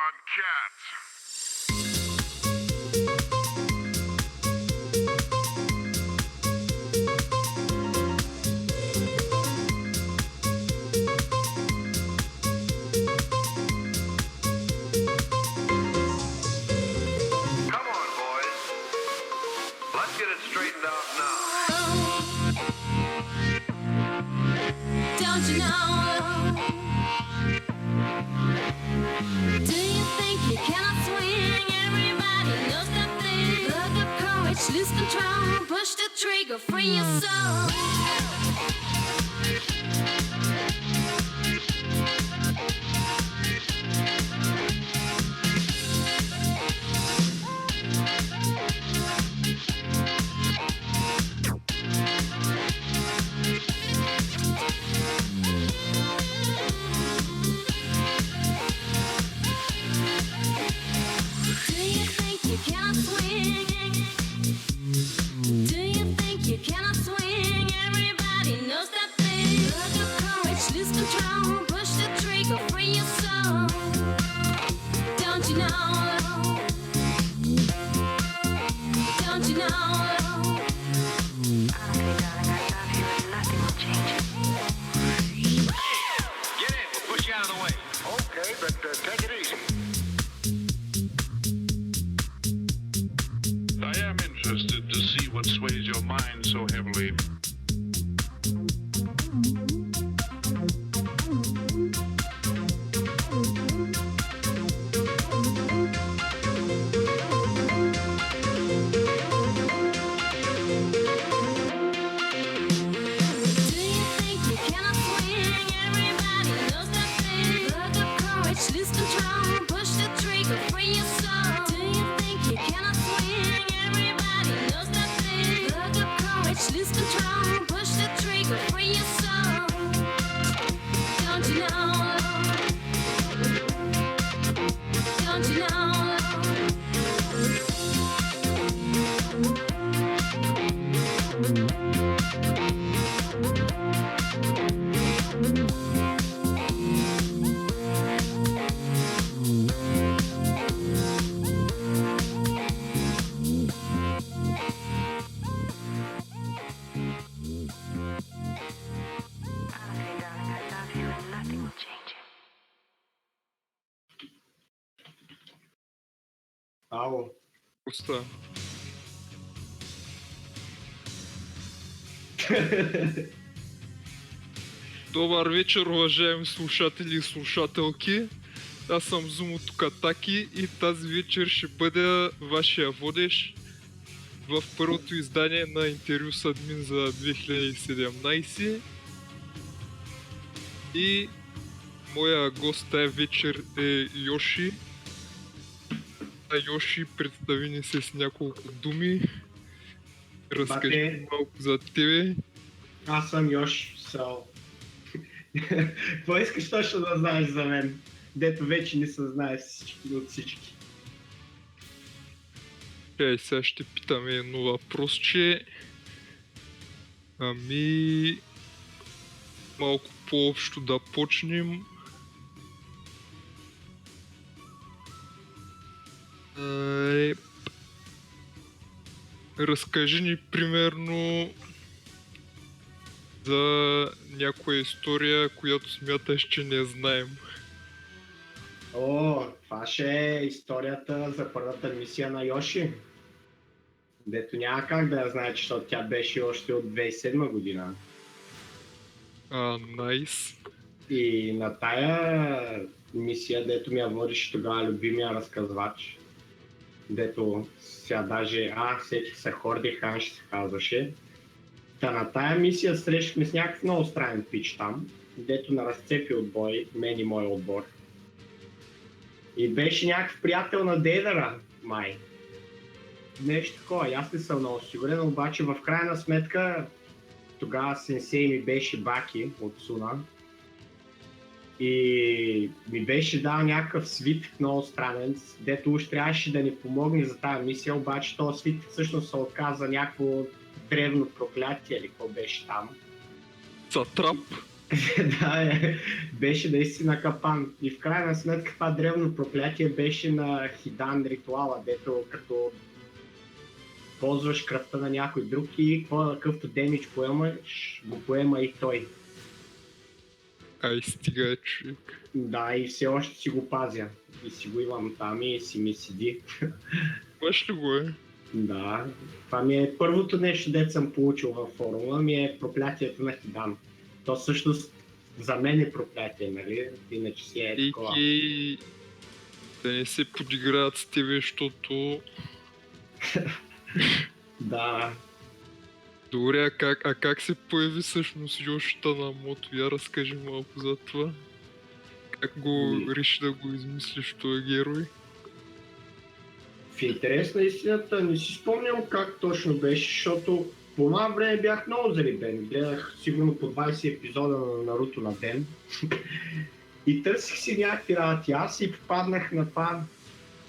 on, cats! Come on, boys. Let's get it straightened out now. Don't you know? Do you think you cannot swing? Everybody knows that thing. Plug up courage, lose control, push the trigger, free your soul. Do you think you cannot swing? Do you think you cannot swing? Everybody knows that thing. Plug up courage, lose control, push the trigger, free your soul. Don't you know? Don't you know? Get in, we'll push you out of the way. Okay, but take it easy. I am interested to see what sways your mind so heavily. Do you think you cannot swing? Everybody knows that thing. Plug up courage, lose control, push the trigger, free your soul. Do you think you cannot swing? Everybody knows that thing. Plug up courage, lose control, push the trigger, free your soul. Don't you know? Don't you know? Honestly, darling, I love you and nothing will change it. Ало, Уста. Добър вечер, уважаеми слушатели и слушателки. Аз съм Зумо Тукатаки и тази вечер ще бъда вашия водещ в първото издание на интервю с админ за 2017. И моя гост тая вечер е Йоши. Йоши, представи ни се с няколко думи. Разкажи Бате. малко за тебе. аз съм Йош, so... Какво искаш точно да знаеш за мен? Дето вече не се знае от всички. Сега ще питаме едно въпросче. Ами... Малко по-общо да почнем. Ай, разкажи ни примерно за някоя история, която смяташ, че не знаем. О, това ще е историята за първата мисия на Йоши. Дето няма как да я знаеш, защото тя беше още от 2007 година. Найс. И на тая мисия, дето ми я водеше тогава любимия разказвач, дето сега даже, сетих се, Хорди Хан ще се казваше. Та на тая мисия срещахме с някакъв много странен пич там, дето на разцепи отбой, мен и моя отбор. И беше някакъв приятел на Дейдъра, май. Нещо такова, аз не съм много сигурен, обаче в крайна сметка тогава сенсей ми беше Баки от Суна. И ми беше дал някакъв свитък много странен, дето уж трябваше да ни помогне за тази мисия, обаче този свитък всъщност се отказа някакво древно проклятие или какво беше там. Сатрап. Да, беше наистина капан. И в крайна сметка това древно проклятие беше на Хидан ритуала, дето като ползваш кръвта на някой друг и какъвто демидж поемаш, го поема и той. Ай, стига, човек. Да, и все още си го пазя. И си го имам там и си ми седи. Имаш ли го е? Да, това ми е първото нещо, дето съм получил във форума, ми е проклятието на Хидан. То всъщност за мен е проклятие, нали? Иначе си е такова. Ейки, да не се подиграват с тебе, защото... Да, Добре, а как се появи всъщност Йошита на Мото? Я разкажи малко за това. Как го реши да го измислиш този герой? в интерес на истината не си спомням как точно беше, защото по това време бях много зарибен. Гледах сигурно по 20 епизода на Наруто на ден. И търсих си някакви работи. Аз и попаднах на това,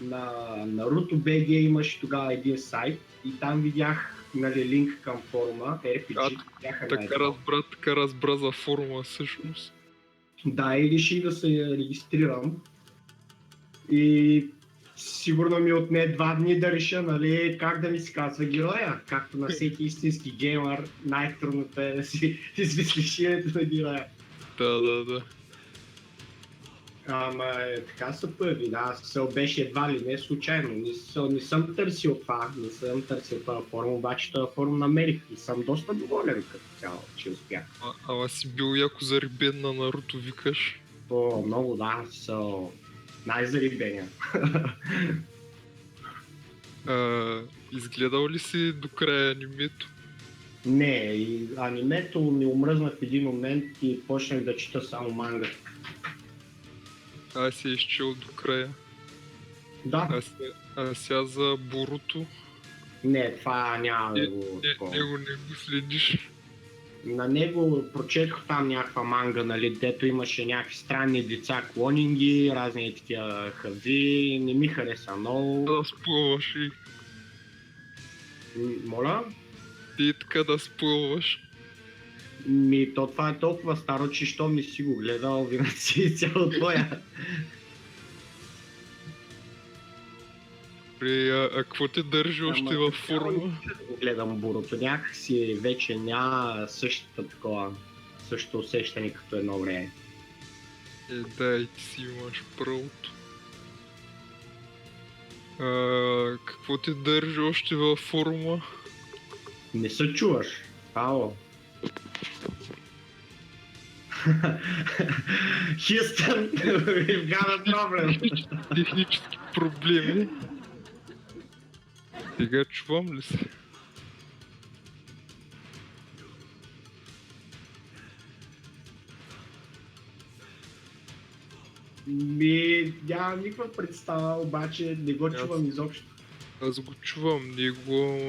на Naruto BG имаше тогава един сайт и там видях, нали, линк към форума, RPG, бяха Така разбра за форума всъщност. Да, и реших да се регистрирам. И сигурно ми отне 2 дни да реша, нали, как да ми се казва героя. Както на всеки истински геймър, най-трудното е да си измислиш името на героя. Да. Ама така се появи, да, се беше едва ли не случайно. Не съм търсил това, не съм търсил това форум, обаче този форум намерих и съм доста доволен като цяло, че успях. Ама си бил яко зарибен на Наруто, викаш. О, много да, най-зарибения. Изгледал ли си до края анимето? Не, и анимето ми омръзна в един момент и почнах да чета само манга. Аз си изчел до края. Да, А сега за Боруто. не, това няма да го... Него не го следиш. На него прочетох там някаква манга, нали, дето имаше някакви странни деца, клонинги, разни такива хази, не ми хареса много. Да спълваш и Моля? ти така да спълваш. Това е толкова старо, че щом не си го гледал, винаги си цяло твоя. А какво те държи още във форума? Го гледам Боруто, някакси вече няма същото усещане като едно време. Да, и ти си имаш правото. Какво те държи още във форума? Не се чуваш. Ало. Хюстън, we've got a problem. Технически проблеми. Сега чувам ли се? Нямам никаква представа, обаче не го чувам изобщо. Аз го чувам, него...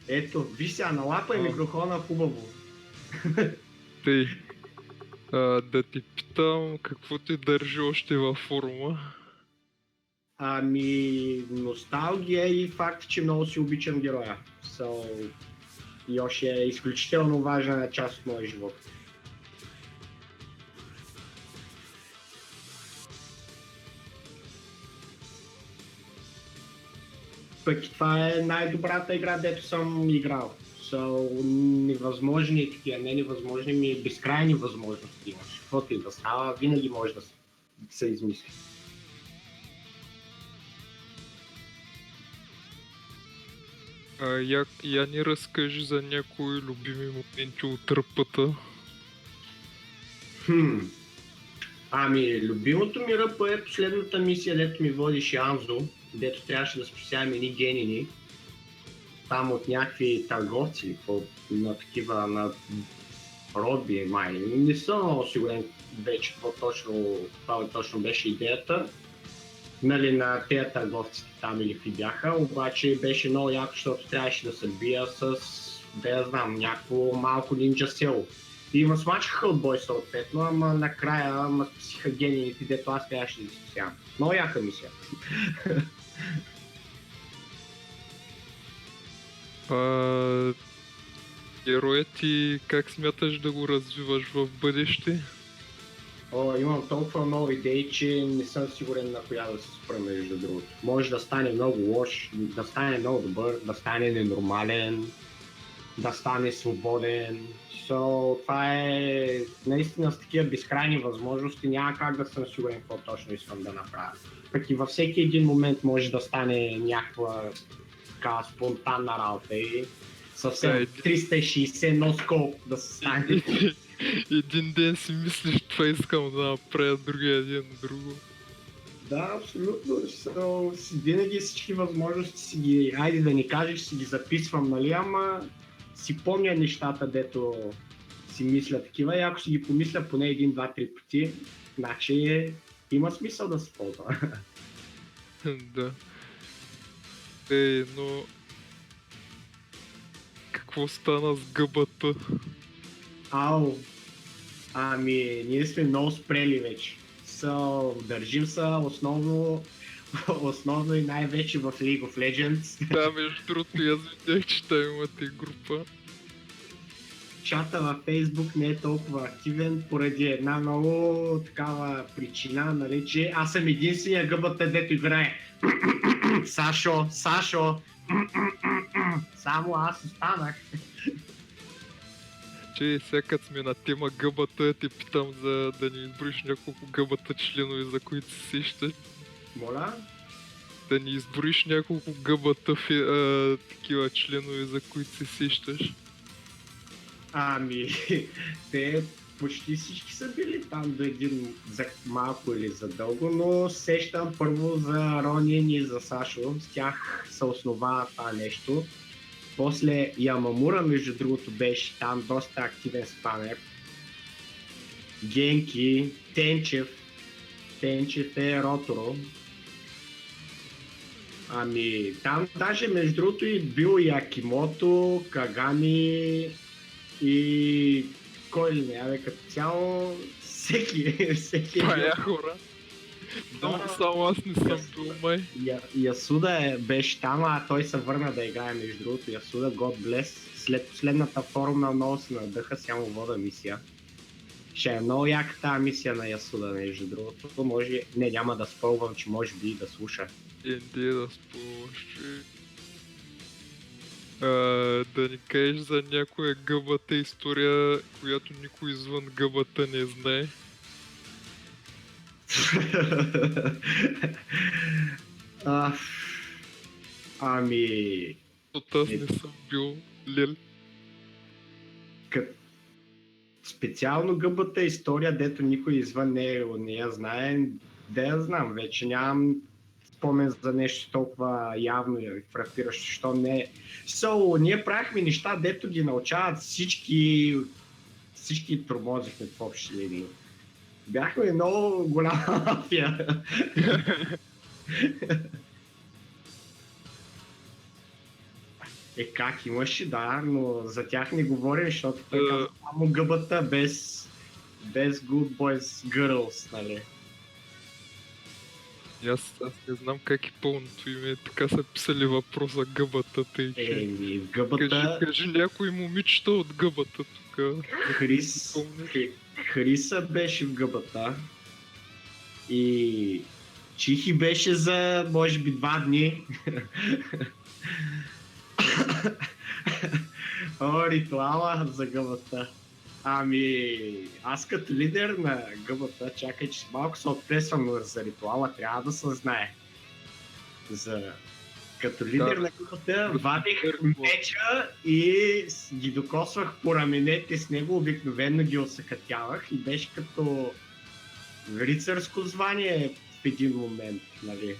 Ето, виж сега, налапай микрофона хубаво. Тъй. Да ти питам, какво те държи още във форума? Носталгия и факт, че много си обичам героя. И още е изключително важна част от моя живот. Пък и това е най-добрата игра, дето съм играл. Невъзможни такива, не невъзможни, безкрайни възможности имаш. Каквото и да става, винаги може да се измисли. Я ни разкажи за някои любими моменти от тръпата. Любимото ми ръпа е последната мисия, дето ми водише Анзо, дето трябваше да спасяваме едни генини. Там от някакви търговци, на такива, на роби, май. Не съм много сигурен вече това точно беше идеята. Нали, на тези търговци там или какви бяха, обаче беше много яко, защото трябваше да се бия с, да я знам, някакво малко нинджа село. И ма смачкаха от бой съответно, ама накрая ма спасиха гениите, дето аз трябваше да ги спасявам. Много яка мисия. Героят ти как смяташ да го развиваш в бъдеще? Имам толкова много идеи, че не съм сигурен на коя да се спра, между другото. Може да стане много лош, да стане много добър, да стане ненормален, да стане свободен. Това е наистина с такива безкрайни възможности, няма как да съм сигурен какво точно искам да направя. Пък и във всеки един момент може да стане някаква така спонтанна работа и съвсем 360 носкоп да се стане. Един ден си мислиш, това искам да направя, другия ден друго. Да, абсолютно. Винаги всички възможности си ги, айде да ни кажеш, си ги записвам, нали, ама си помня нещата, дето си мисля такива и ако си ги помисля поне 1, 2, 3 пъти, значи има смисъл да се ползва. Да. Но... Какво стана с гъбата? Ами, ние сме много спрели вече. Държим се основно и най-вече в League of Legends. Да, между другото, аз видях, че там имате група. Чата във Facebook не е толкова активен поради една много такава причина, нали, че аз съм единствения гъбата, дето играе. Сашо, само аз останах. Че сега сме на тема гъбата, те питам за да ни изброиш няколко гъбата членове, за които се сещаш. Моля? Да ни изброиш няколко гъбата такива членове, за които се сещаш. Ами, те почти всички са били там до един за малко или за дълго, но сещам първо за Ронин и за Сашо, с тях се основа това нещо. После Ямамура, между другото, беше там доста активен спамер. Генки, Тенчев е Роторо. Ами, там даже между другото и бил и Акимото, Кагами и кой ли не, като цяло всеки. Това е хора. Само аз не съм бил май. Ясуда беше там, а той се върна да играе, между другото. Ясуда, God bless. След последната форумна много се надъха, само вода мисия. Ще е много яка тази мисия на Ясуда, между другото. Може, няма да спълвам, че може би и да слуша. Да спълваш, че... Да ни кажеш за някоя гъбата история, която никой извън гъбата не знае. Ами... Аз не съм бил лел. Специално гъбата история, дето никой извън не я знае, да я знам вече, нямам спомен за нещо толкова явно и фрапиращо, що не. Ние правихме неща, дето ги научават всички тормозихме в общи линии. Бяхме много голяма мафия. Как имаше, да, но за тях не говорим, защото той казва само гъбата без good boys girls, нали? Аз не знам как е пълното име, така са писали въпроса гъбата, тъй че... гъбата... Кажи някой момичета от гъбата тук. Хриса беше в гъбата и Чихи беше за може би 2 дни. Ритуала за гъбата. Ами, аз като лидер на гъбата, чакай, че малко се отплесвам за ритуала, трябва да се знае. Като лидер на гъбата вадих меча и ги докосвах по раменете с него, обикновено ги осъкатявах и беше като рицарско звание в един момент, нали,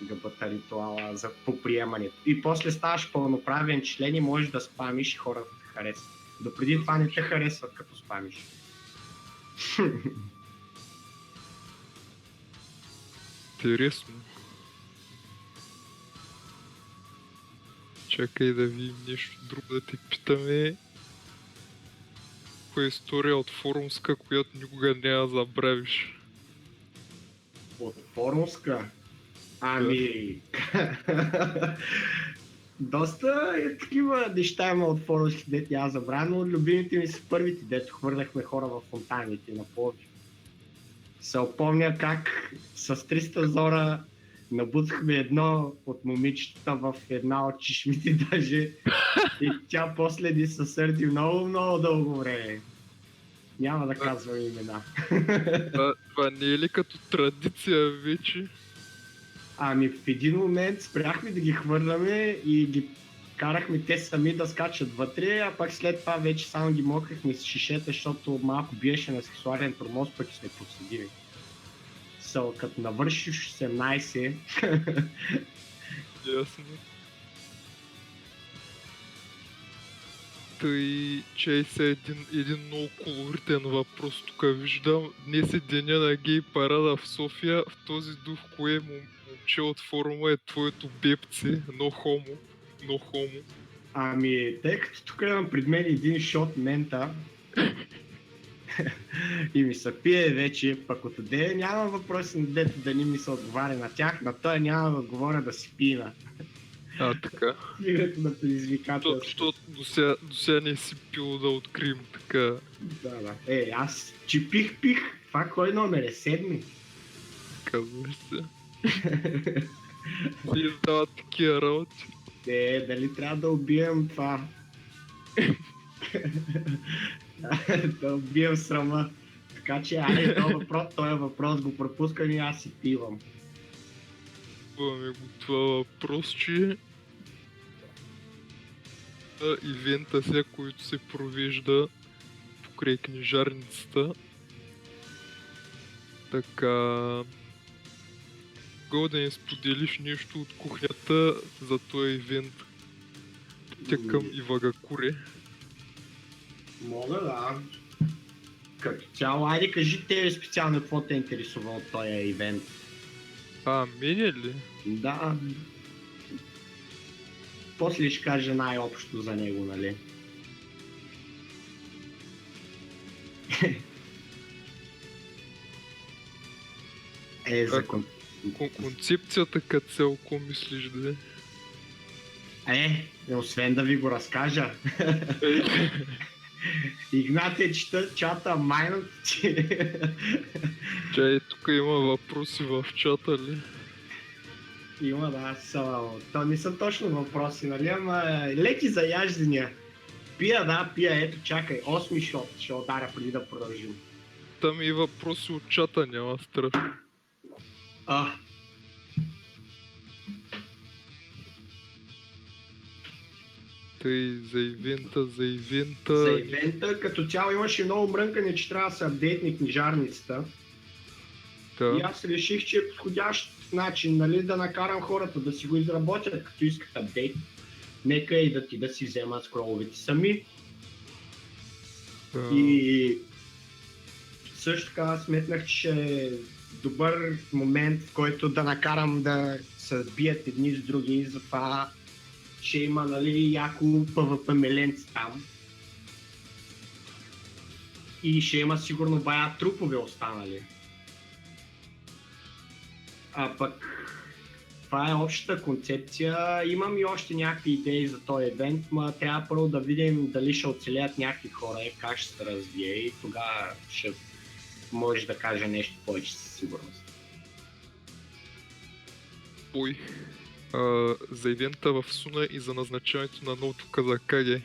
гъбата ритуала за поприемането. И после ставаш пълноправен член и можеш да спамиш и хората те харесват. Допреди това не те харесват като спамиш. Интересно. Чакай да видим нещо друго да те питаме. Коя история от форумска, която никога няма да забравиш? От форумска? Ами... доста такива неща има от форумските, дето няма забравя, но любимите ми са първите, дето хвърляхме хора в фонтаните на Пловдив. Се опомня как с 300 зора набутахме едно от момичетата в една от чешмите даже и тя после ни се сърди много дълго време. Няма да казвам имена. Това не е ли като традиция вече? Ами в един момент спряхме да ги хвърляме и ги карахме те сами да скачат вътре, а пак след това вече само ги мокрихме с шишета, защото малко биеше на сексуален тормоз, пък сме подсъдили. Като навършиш 18, Ясно. Тъй, чай се един много колоритен въпрос тук виждам. Днес е деня на гей парада в София. В този дух, кое момче от форума е твоето бебце? Но хомо. ами тъй като тук имам пред мен един шот мента и ми се пие вече, пък от отде няма въпроси на дето да не ми се отговаря на тях, на той няма да отговоря да си пина. Така. Играта на предизвикателство. Защото до сега не си пил да открием така. Да. Аз че пих. Това кой номер е? 7? Казваш се. Ти издава такива работи. Дали трябва да убием това? Да убием срама. Така че, този въпрос го пропускам и аз си пивам. Имаме го това въпрос, че ивента сега, който се провежда покрай книжарницата. Така... Го да не споделиш нещо от кухнята за този ивент. Тя към Ивагакуре. Мога да. Като цяло, айде кажи тебе специално какво те интересува от този ивент. Мене ли? Да. После ще кажа най-общо за него, нали? За Концепцията като цяло, какво мислиш да е? Освен да ви го разкажа. Игнатия чета чата майнат, че... Чай, тук има въпроси в чата ли? Има, да, то не са точно въпроси, нали, ама леки заяждания. Пия, ето чакай, 8 шот ще ударя преди да продължим. Там и въпроси от чата, няма страх. Тъй, за ивента. За ивента, като цяло имаше много мрънкане, че трябва да се апдейтне книжарницата. Да. И аз реших, че е подходящ начин, нали, да накарам хората да си го изработят, като искат апдейт. Нека и да си вземат скроловете сами. Да. И също така сметнах, че е добър момент, в който да накарам да се сбият едни с други, и затова ще има, нали, яко PvP меленци там. И ще има сигурно бая трупове останали. А пък това е общата концепция. Имам и още някакви идеи за този евент, но трябва първо да видим дали ще оцелеят някакви хора и как ще се развие, и тогава ще може да кажа нещо повече със сигурност. За ивента в Суна и за назначаването на новото Казакаге,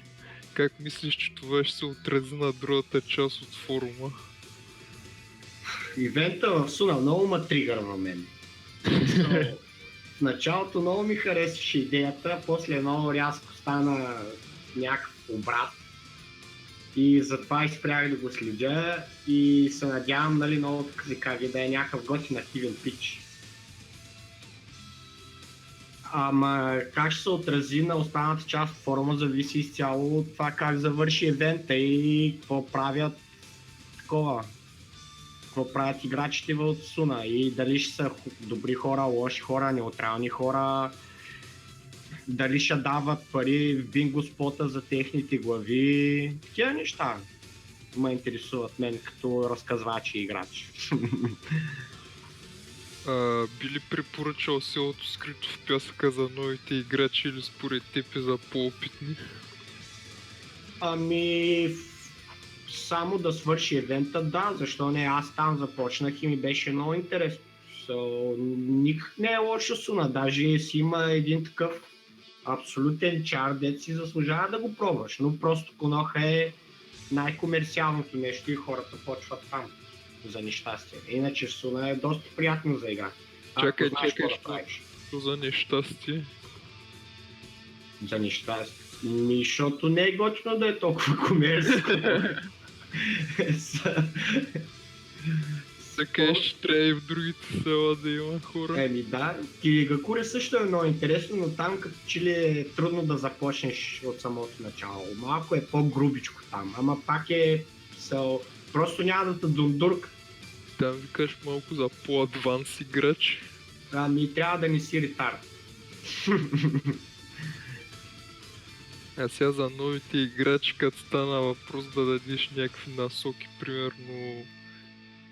как мислиш, че това ще се отрази на другата част от форума? Ивента в Суна много ма тригърва мен. В началото много ми харесваше идеята, после много рязко стана някакъв обрат. И затова изпрях да го следя и се надявам, нали, новото Казакаге да е някакъв готин активен пич. Ама как ще се отрази на останалата част от форума, зависи изцяло от това как завърши евента и какво правят какво правят играчите в Суна, и дали ще са добри хора, лоши хора, неутрални хора, дали ще дават пари в бинго спота за техните глави. Такива неща ме интересуват мен като разказвач и играч. Би ли препоръчал селото скрито в пясъка за новите играчи или според теб е за по-опитни? Ами, само да свърши евента, да, защо не, аз там започнах и ми беше много интересно. Никак не е лоша суна, даже си има един такъв абсолютен чар, дет си заслужава да го пробваш, но просто Коноха е най-комерциалното нещо и хората почват там, за нещастие. Иначе суна е доста приятно за игра. Чакай, Ако знаеш чакай, какво да правиш. Що за нещастие? За нещастие. Защото не е готино да е толкова комерско. Така ще трябва и в другите села да има хора. Еми да, Киригакуре също е много интересно, но там като че ли е трудно да започнеш от самото начало. Малко е по-грубичко там, ама пак е просто няма да те дундурка. Там викаш малко за по-адванс играч. Ами трябва да не си ретард. А сега за новите играчи, като стана въпрос да дадеш някакви насоки, примерно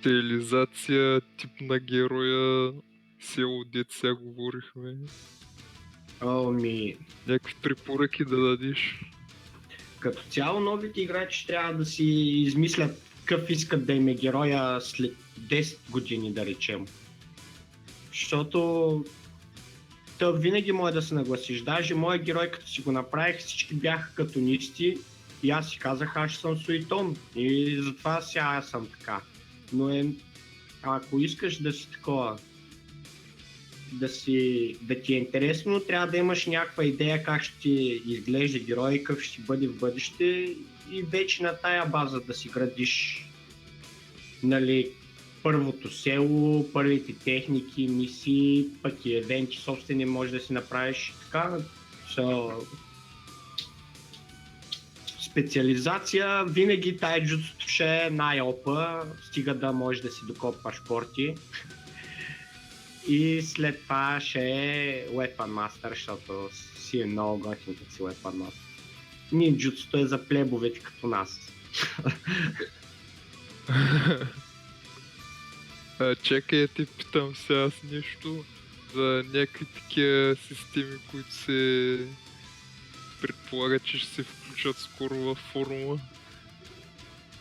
стилизация, тип на героя, село, дет сега говорихме. Ами, Някакви препоръки да дадеш. като цяло новите играчи трябва да си измислят какъв искат да им е героя след 10 години, да речем. Защото винаги може да се нагласиш. Даже моят герой, като си го направих, всички бяха катонисти и аз си казах, аз ще съм Суитон. И затова сега аз съм така. Но ако искаш да си такова, да ти е интересно, трябва да имаш някаква идея как ще ти изглежда герой, какъв ще бъде в бъдеще и вече на тая база да си градиш, нали, първото село, първите техники, мисии, пък и евенти собствени може да си направиш така. Специализация, винаги тая джуцото ще е най-опа, стига да можеш да си докопаш порти. И след това ще е Weapon Master, защото си е много готин като си Weapon Master. Нинджуцото е за плебовете като нас. Чакай, те питам сега аз нещо за някакви такива системи, които се предполага, че ще се включат скоро във форума.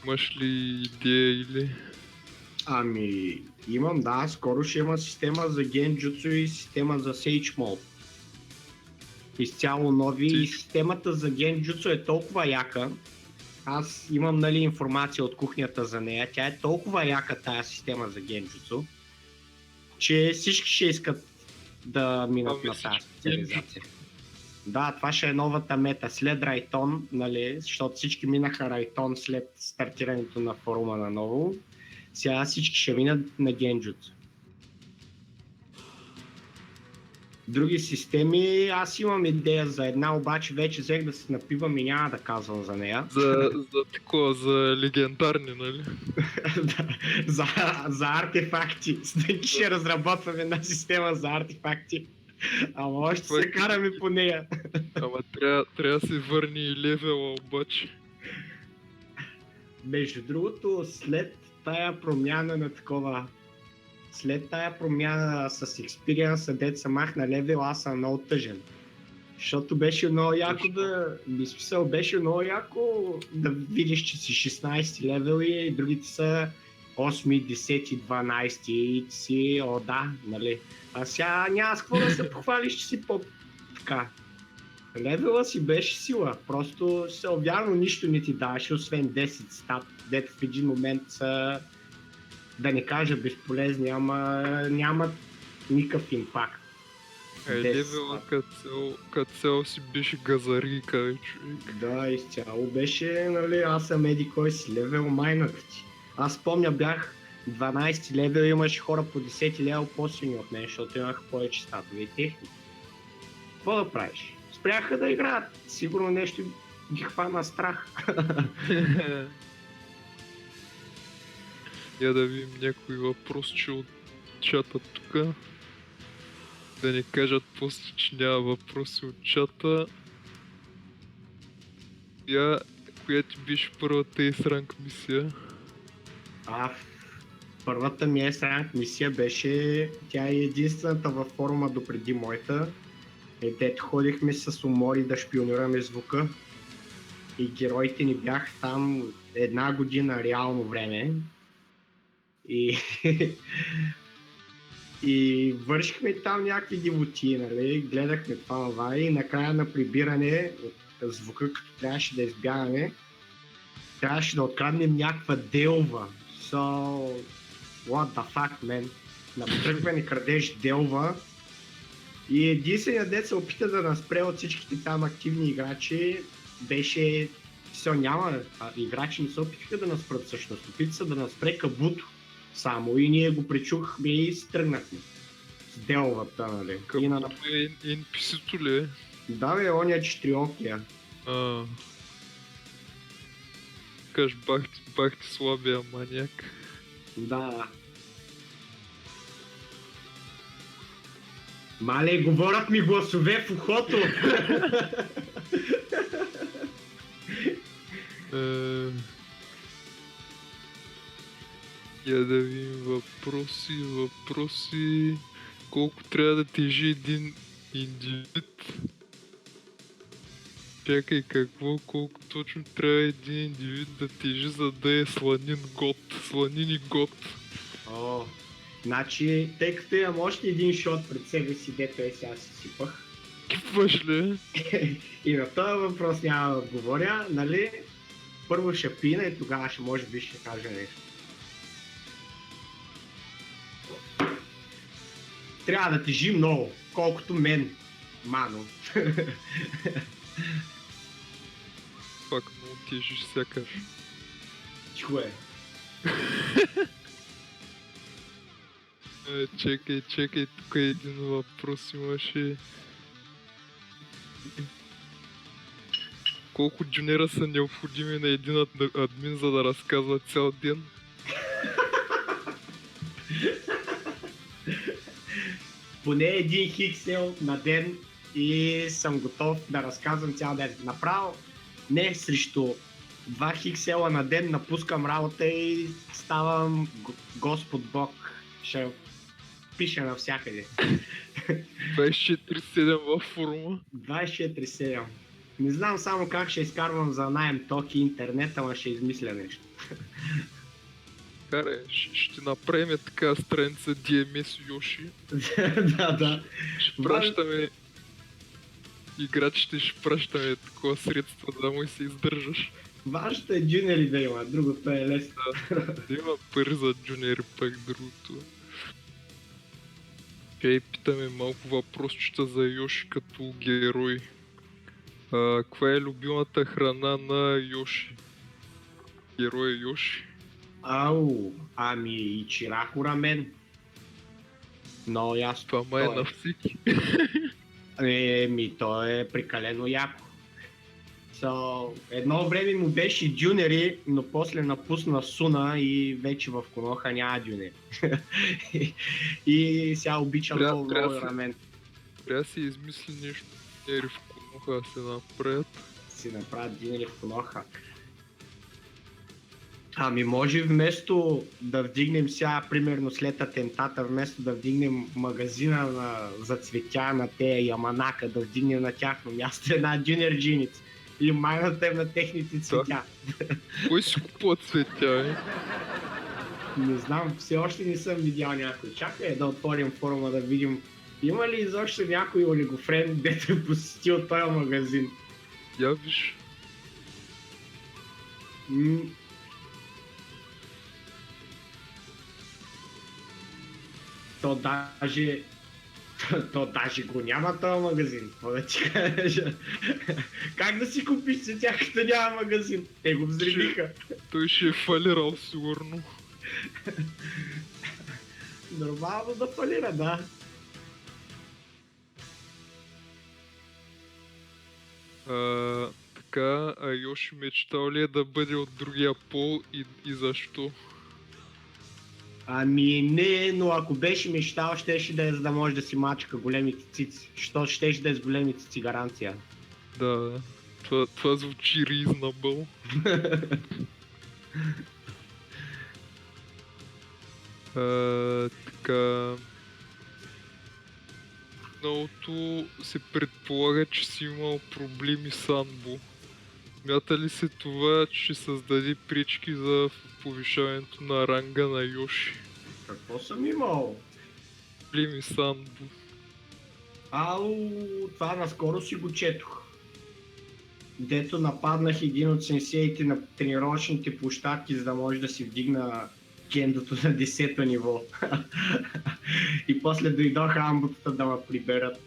Имаш ли идея или? Ами, имам, да, скоро ще има система за генджуцу и система за Sage Mode. Изцяло нови и системата за генджуцу е толкова яка. Аз имам, нали, информация от кухнята за нея. Тя е толкова яка тая система за генджуцу, че всички ще искат да минат на тази специализация. Да, това ще е новата мета след Райтон, нали, защото всички минаха Райтон след стартирането на форума на ново. Сега всички ще минат на генджуцу. Други системи, аз имам идея за една, обаче вече взех да се напивам и няма да казвам за нея. За такова, за легендарни, нали? за артефакти. С ще разработваме една система за артефакти. Ама още се караме по нея. Ама трябва да се върне и левела обаче. Между другото, след тая промяна на такова, след тая промяна с Experience, дет са махна левел, аз съм много тъжен. Защото беше много яко беше много яко да видиш, че си 16 левел и другите са 8, 10, 12 и си, да, нали. А сега няма с какво да се похвалиш, че си така. Левела си беше сила, просто вярно нищо не ти даваше, освен 10 стат, дето в един момент са, да не кажа безполезни, ама нямат никакъв импакт. Левела като цяло си беше газарика, човек. Да, изцяло беше, нали, аз съм еди кой си левел майната ти. Аз помня бях 12 левел, имаше хора по 10 левел по-силни от мен, защото имаха повече статове и техники. Какво да правиш? Спряха да играят, сигурно нещо ги хвана страх. Я да видим някой въпросче от чата тук. Да ни кажат после, че няма въпроси от чата. Коя ти беше първата S-ранг мисия? Първата ми S-Rank мисия беше, тя е единствената във форума допреди моята, дето ходихме с умори да шпионираме звука и героите ни бяха там 1 година реално време и, и вършихме там някакви дивоти, нали, гледахме това и накрая на прибиране от звука, като трябваше да избягаме, трябваше да откраднем някаква делва. So, what the fuck, man? На потръгване крадеш делва и единственият дет се опита да нас спре от всичките там активни играчи беше... Все няма, играчи не се опитаха да нас спрат всъщност, опита се да нас спре Кабуто само и ние го пречухме и си тръгнахме с делвата, нали. И на... Кабуто е NPC-то ли е? Да бе, оня четирионкия. Каш бах ти слабия маняк. Да. Мале, говорят ми гласове в ухото! Я да видим въпроси. Колко трябва да тежи един индивид? Чакай, колко точно трябва един индивид да тежи, за да е сланин и гот? О, значи, тъй като имам още един шот пред себе си, дето е сега си сипах. Кипваш ли? И на този въпрос няма да отговоря, нали? Първо ще пина и тогава може би ще кажа нещо. Трябва да тежи много, колкото мен, мано. Пак много тежиш сякаш. Чуе. Чекай, тук един въпрос имаше. Колко джунера са необходими на един админ, за да разказва цял ден? Поне един хиксел на ден и съм готов да разказвам цял ден. Направо не срещу 2 хиксела на ден напускам работа и ставам Господ Бог. Ще пиша навсякъде. 24/7 във форума. 24/7. Не знам само как ще изкарвам за наем ток и интернет, ама ще измисля нещо. Каре, ще направим така страница DMS Йоши. Да. Ще пращаме... Играчите ще пращаме такова средство, да му и се издържаш. Важното е джунери да има, другото е лесно. Да има пари за джунери, пак другото. Чай, питаме малко въпросчета за Йоши като герой. Каква е любимата храна на Йоши? Героя Йоши? Ами Ичираху рамен. Но ясно. Това май е на всеки. То е прекалено яко. Едно време му беше дюнери, но после напусна Суна и вече в Коноха няма дюнери. И сега обича много рамен. Трябва да си измисли нещо дюнери в Коноха да се направят. Си направят дюнери в Коноха. Ами може вместо да вдигнем сега, примерно след атентата, вместо да вдигнем магазина за цветя на те Яманака, да вдигнем на тяхно място една дюнер джиница. И майната на техните цветя. Кой си купува цветя, Не знам, все още не съм видял някой. Чакай да отворим форума да видим. Има ли изобщо някой олигофрен, дето е посетил този магазин? Я виж. То даже го няма този магазин. Какво да ти кажа? Как да си купиш цветя, като няма магазин? Те го взривиха. Той ще е фалирал сигурно. Нормално да фалира, да. Така, Йоши мечтал ли е да бъде от другия пол и защо? Ами не, но ако беше мечтал, щеше да е, за да може да си мачка големите цици. Що щеше да е с големите цици гаранция. Да, това звучи reasonable. Така... Многото се предполага, че си имал проблеми с Анбо. Смята ли се това, че ще създаде пречки за повишаването на ранга на Йоши? Какво съм имал? Проблеми с Анбо. Ау, това наскоро си го четох. Дето нападнах един от сенсеите на тренировъчните площадки, за да може да си вдигна кендото на 10-то ниво. И после дойдоха амбутата да ме приберат.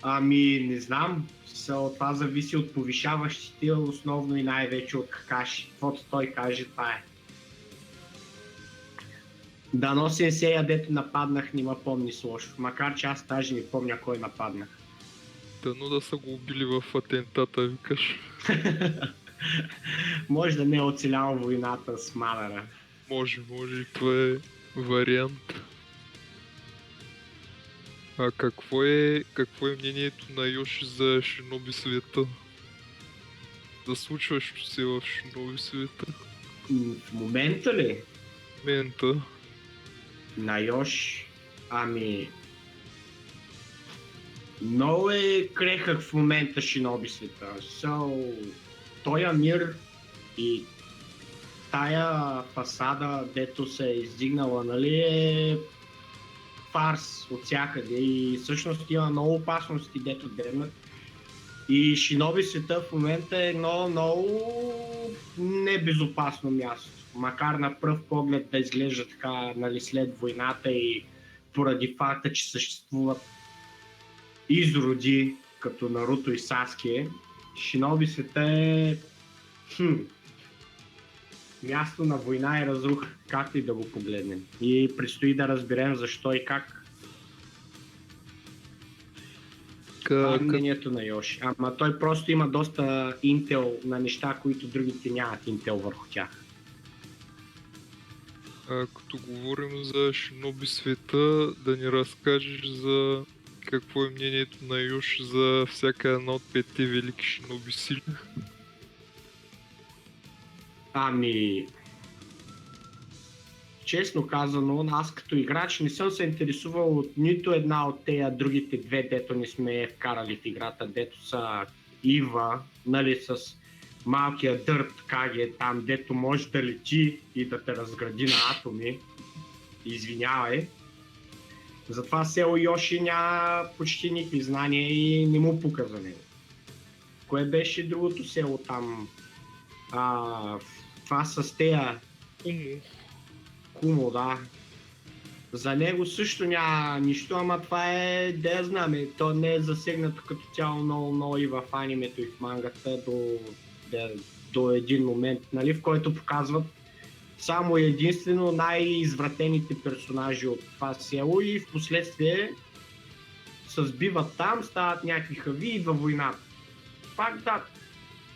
Ами, не знам. Това зависи от повишаващите, основно и най-вече от Какаши. Каквото той каже, това е. Дано сенсея, дето нападнах, не ме помни с лошо. Макар че аз даже не помня кой нападнах. Дано да са го убили в атентата, викаш. Може да не е оцелял войната с Мадара. Може и това е вариант. А какво е мнението на Йоши за Шиноби света? За случващо се в Шиноби света? В момента ли? Мента. На Йоши? Ами... Много е крехък в момента Шиноби света. Тоя мир и тая фасада, дето се е издигнала, нали, е фарс от всякъде и всъщност има много опасности, дето древнат. И Шиноби света в момента е много небезопасно място. Макар на пръв поглед да изглежда така, нали, след войната и поради факта, че съществуват изроди като Наруто и Саске, Шиноби света е място на война и разруха, както и да го погледнем. И предстои да разберем защо и как. Това е мнението на Йоши. Ама той просто има доста интел на неща, които другите нямат интел върху тях. Като говорим за Шиноби света, да ни разкажеш за какво е мнението на Йоши за всяка една от 5 велики Шиноби сили. Ами... Честно казано, аз като играч не съм се интересувал от нито една от тея другите две, дето не сме вкарали в играта, дето са Ива, нали, с малкия дърт Каге, там дето може да лети и да те разгради на атоми. Извинявай. Затова село Йоши няма почти никакви знания и не му пука за него. Кое беше другото село там? Това с тея... Кумо, да. За него също няма нищо, ама това е, да я знаме, то не е засегнато като цяло много и в анимето и в мангата до един момент, нали, в който показват само единствено най-извратените персонажи от това село и в последствие се сбиват там, стават някакви хави и идва войната. Пак да,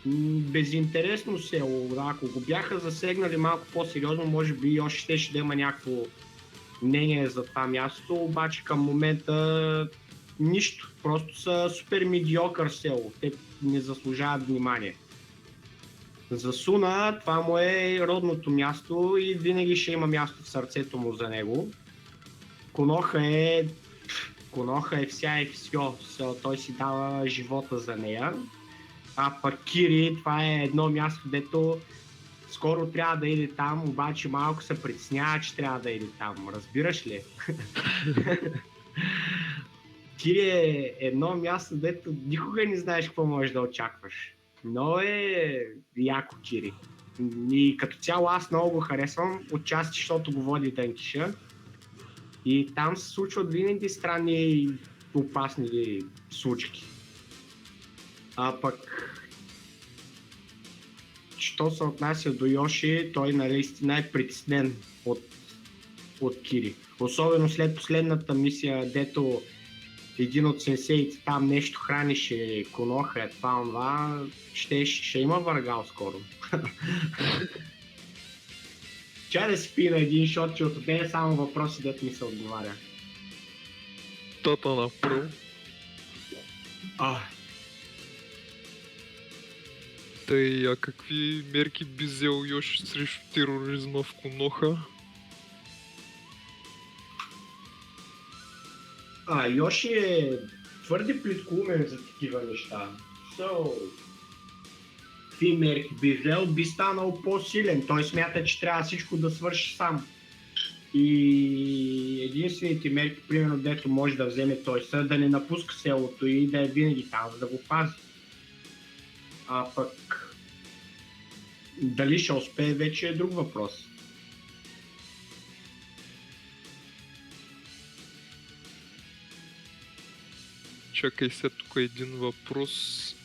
безинтересно село, ако го бяха засегнали малко по-сериозно, може би още ще да има някакво мнение за това място, обаче към момента нищо, просто са супер медиокър село, те не заслужават внимание. За Суна това му е родното място и винаги ще има място в сърцето му за него. Коноха е вся и всьо, той си дава живота за нея. А пък Кири, това е едно място, дето скоро трябва да иде там, обаче малко се притеснява, че трябва да иде там. Разбираш ли? Кири е едно място, дето никога не знаеш какво можеш да очакваш. Но е яко Кири. И като цяло аз много го харесвам, отчасти, защото го води Дънкиша. И там се случват винаги странни и опасни случки. А пък, що се отнася до Йоши, той наистина е притеснен от Кири. Особено след последната мисия, дето един от сенсеите там нещо хранише Коноха, това, ще има въргал скоро. Чай да си пи на един шот, че от нея само въпроси, дето ми се отговаря. Тата направо. Тъй, а какви мерки би взел Йоши срещу тероризма в Коноха? Йоши е твърде плиткоумен за такива неща. Какви мерки би взел, би станал по-силен. Той смята, че трябва всичко да свърши сам. И единствените мерки, примерно, дето може да вземе той, са да не напуска селото и да е винаги там, за да го пази. А пък дали ще успее, вече е друг въпрос. Чакай сега тук един въпрос.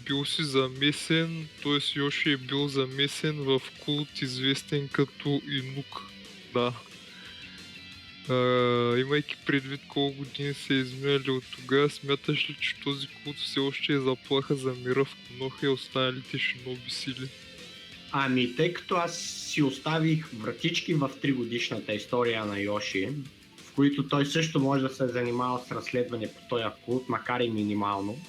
Бил си замесен, т.е. Йоши е бил замесен в култ, известен като Инук. Да. Имайки предвид колко години се изминали от тогава, смяташ ли, че този култ все още е заплаха за мира в Коноха и останалите шиноби сили? Ами, тъй като аз си оставих вратички в 3-годишната история на Йоши, в които той също може да се занимава с разследване по този култ, макар и минимално,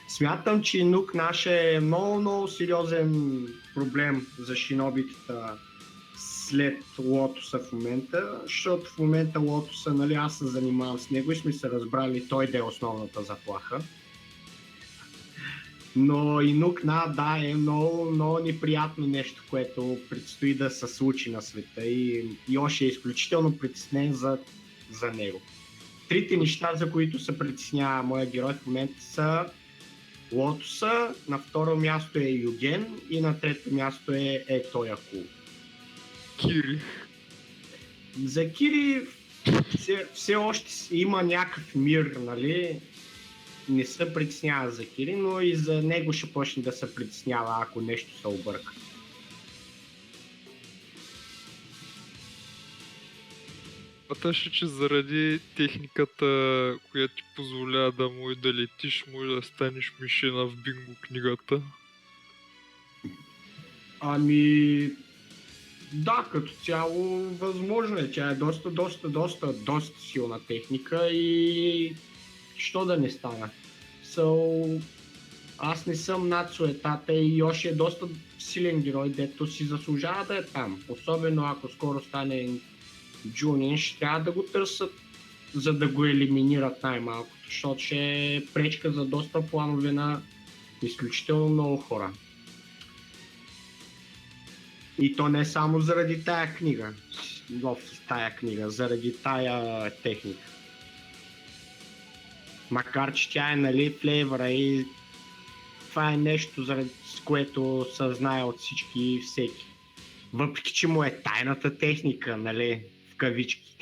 смятам, че Инук наш е много сериозен проблем за шинобитата след Лотоса в момента, защото в момента Лотоса, нали, аз се занимавам с него и сме се разбрали той да е основната заплаха. Но Инук да, е много неприятно нещо, което предстои да се случи на света и Йоши е изключително притеснен за него. Трите неща, за които се притеснява моя герой в момента, са Лотоса, на второ място е Юген и на трето място е този кул. Кири. За Кири все още има някакъв мир, нали? Не се притеснява за Кири, но и за него ще почне да се притеснява, ако нещо се обърка. Смяташ ли, че заради техниката, която ти позволява да може да летиш, може да станеш мишена в бинго книгата? Ами... Да, като цяло възможно е. Тя е доста силна техника и що да не стана. Аз не съм над суетата и Йоши е доста силен герой, дето си заслужава да е там. Особено ако скоро стане Джунин, ще трябва да го търсят, за да го елиминират най-малкото, защото ще е пречка за доста планове на изключително много хора. И то не само заради тая книга, заради тая техника. Макар че тя е, нали, флейвъра и това е нещо, с което се знае от всички и всеки. Въпреки че му е тайната техника, нали, в кавички.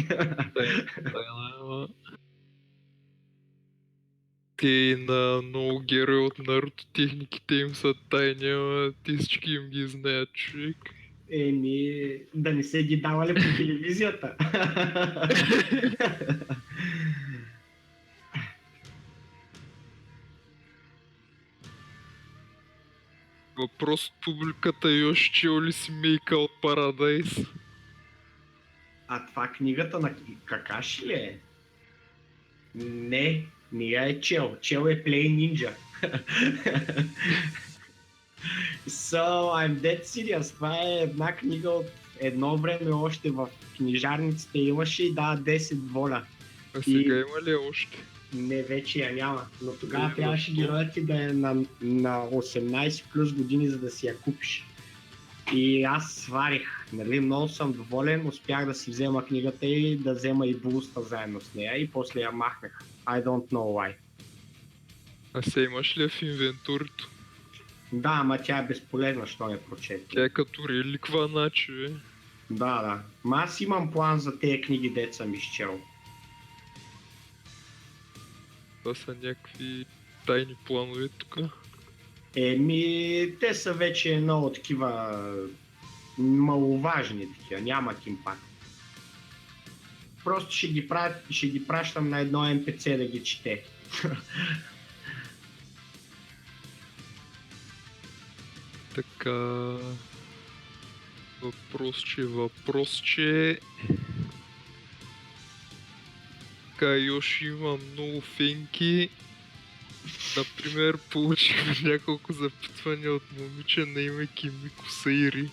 Те на много герои от Наруто техниките им са тайни, ама те всички им ги знаят, човек. Да не се ги давали по телевизията. Въпрос от публиката: Йоши, чел ли си Мейкъл Парадайс? А това книгата на Какаши ли е? Не я е чел. Чел е Play Ninja. So, I'm dead serious. Това е една книга от едно време още в книжарниците имаше и 10 воля. А сега има ли още? Не, вече я няма. Но тогава трябваше героят ти да е на 18 плюс години, за да си я купиш. И аз сварих, нали, много съм доволен, успях да си взема книгата и да взема и буста заедно с нея и после я махнах. I don't know why. А сега имаш ли я в инвентурито? Да, ама тя е безполезна, що не прочете. Тя е като реликва, значи, бе. Да. Ма аз имам план за тези книги, дет съм изчел. Това са някакви тайни планове тук. Те са вече много такива маловажни такива, нямат импакт. Просто ще ги пращам на едно NPC да ги чете. Така... Въпросче... Така, Йоши има много фенки. Например, получих няколко запитвания от момиче на име Кимико Саири.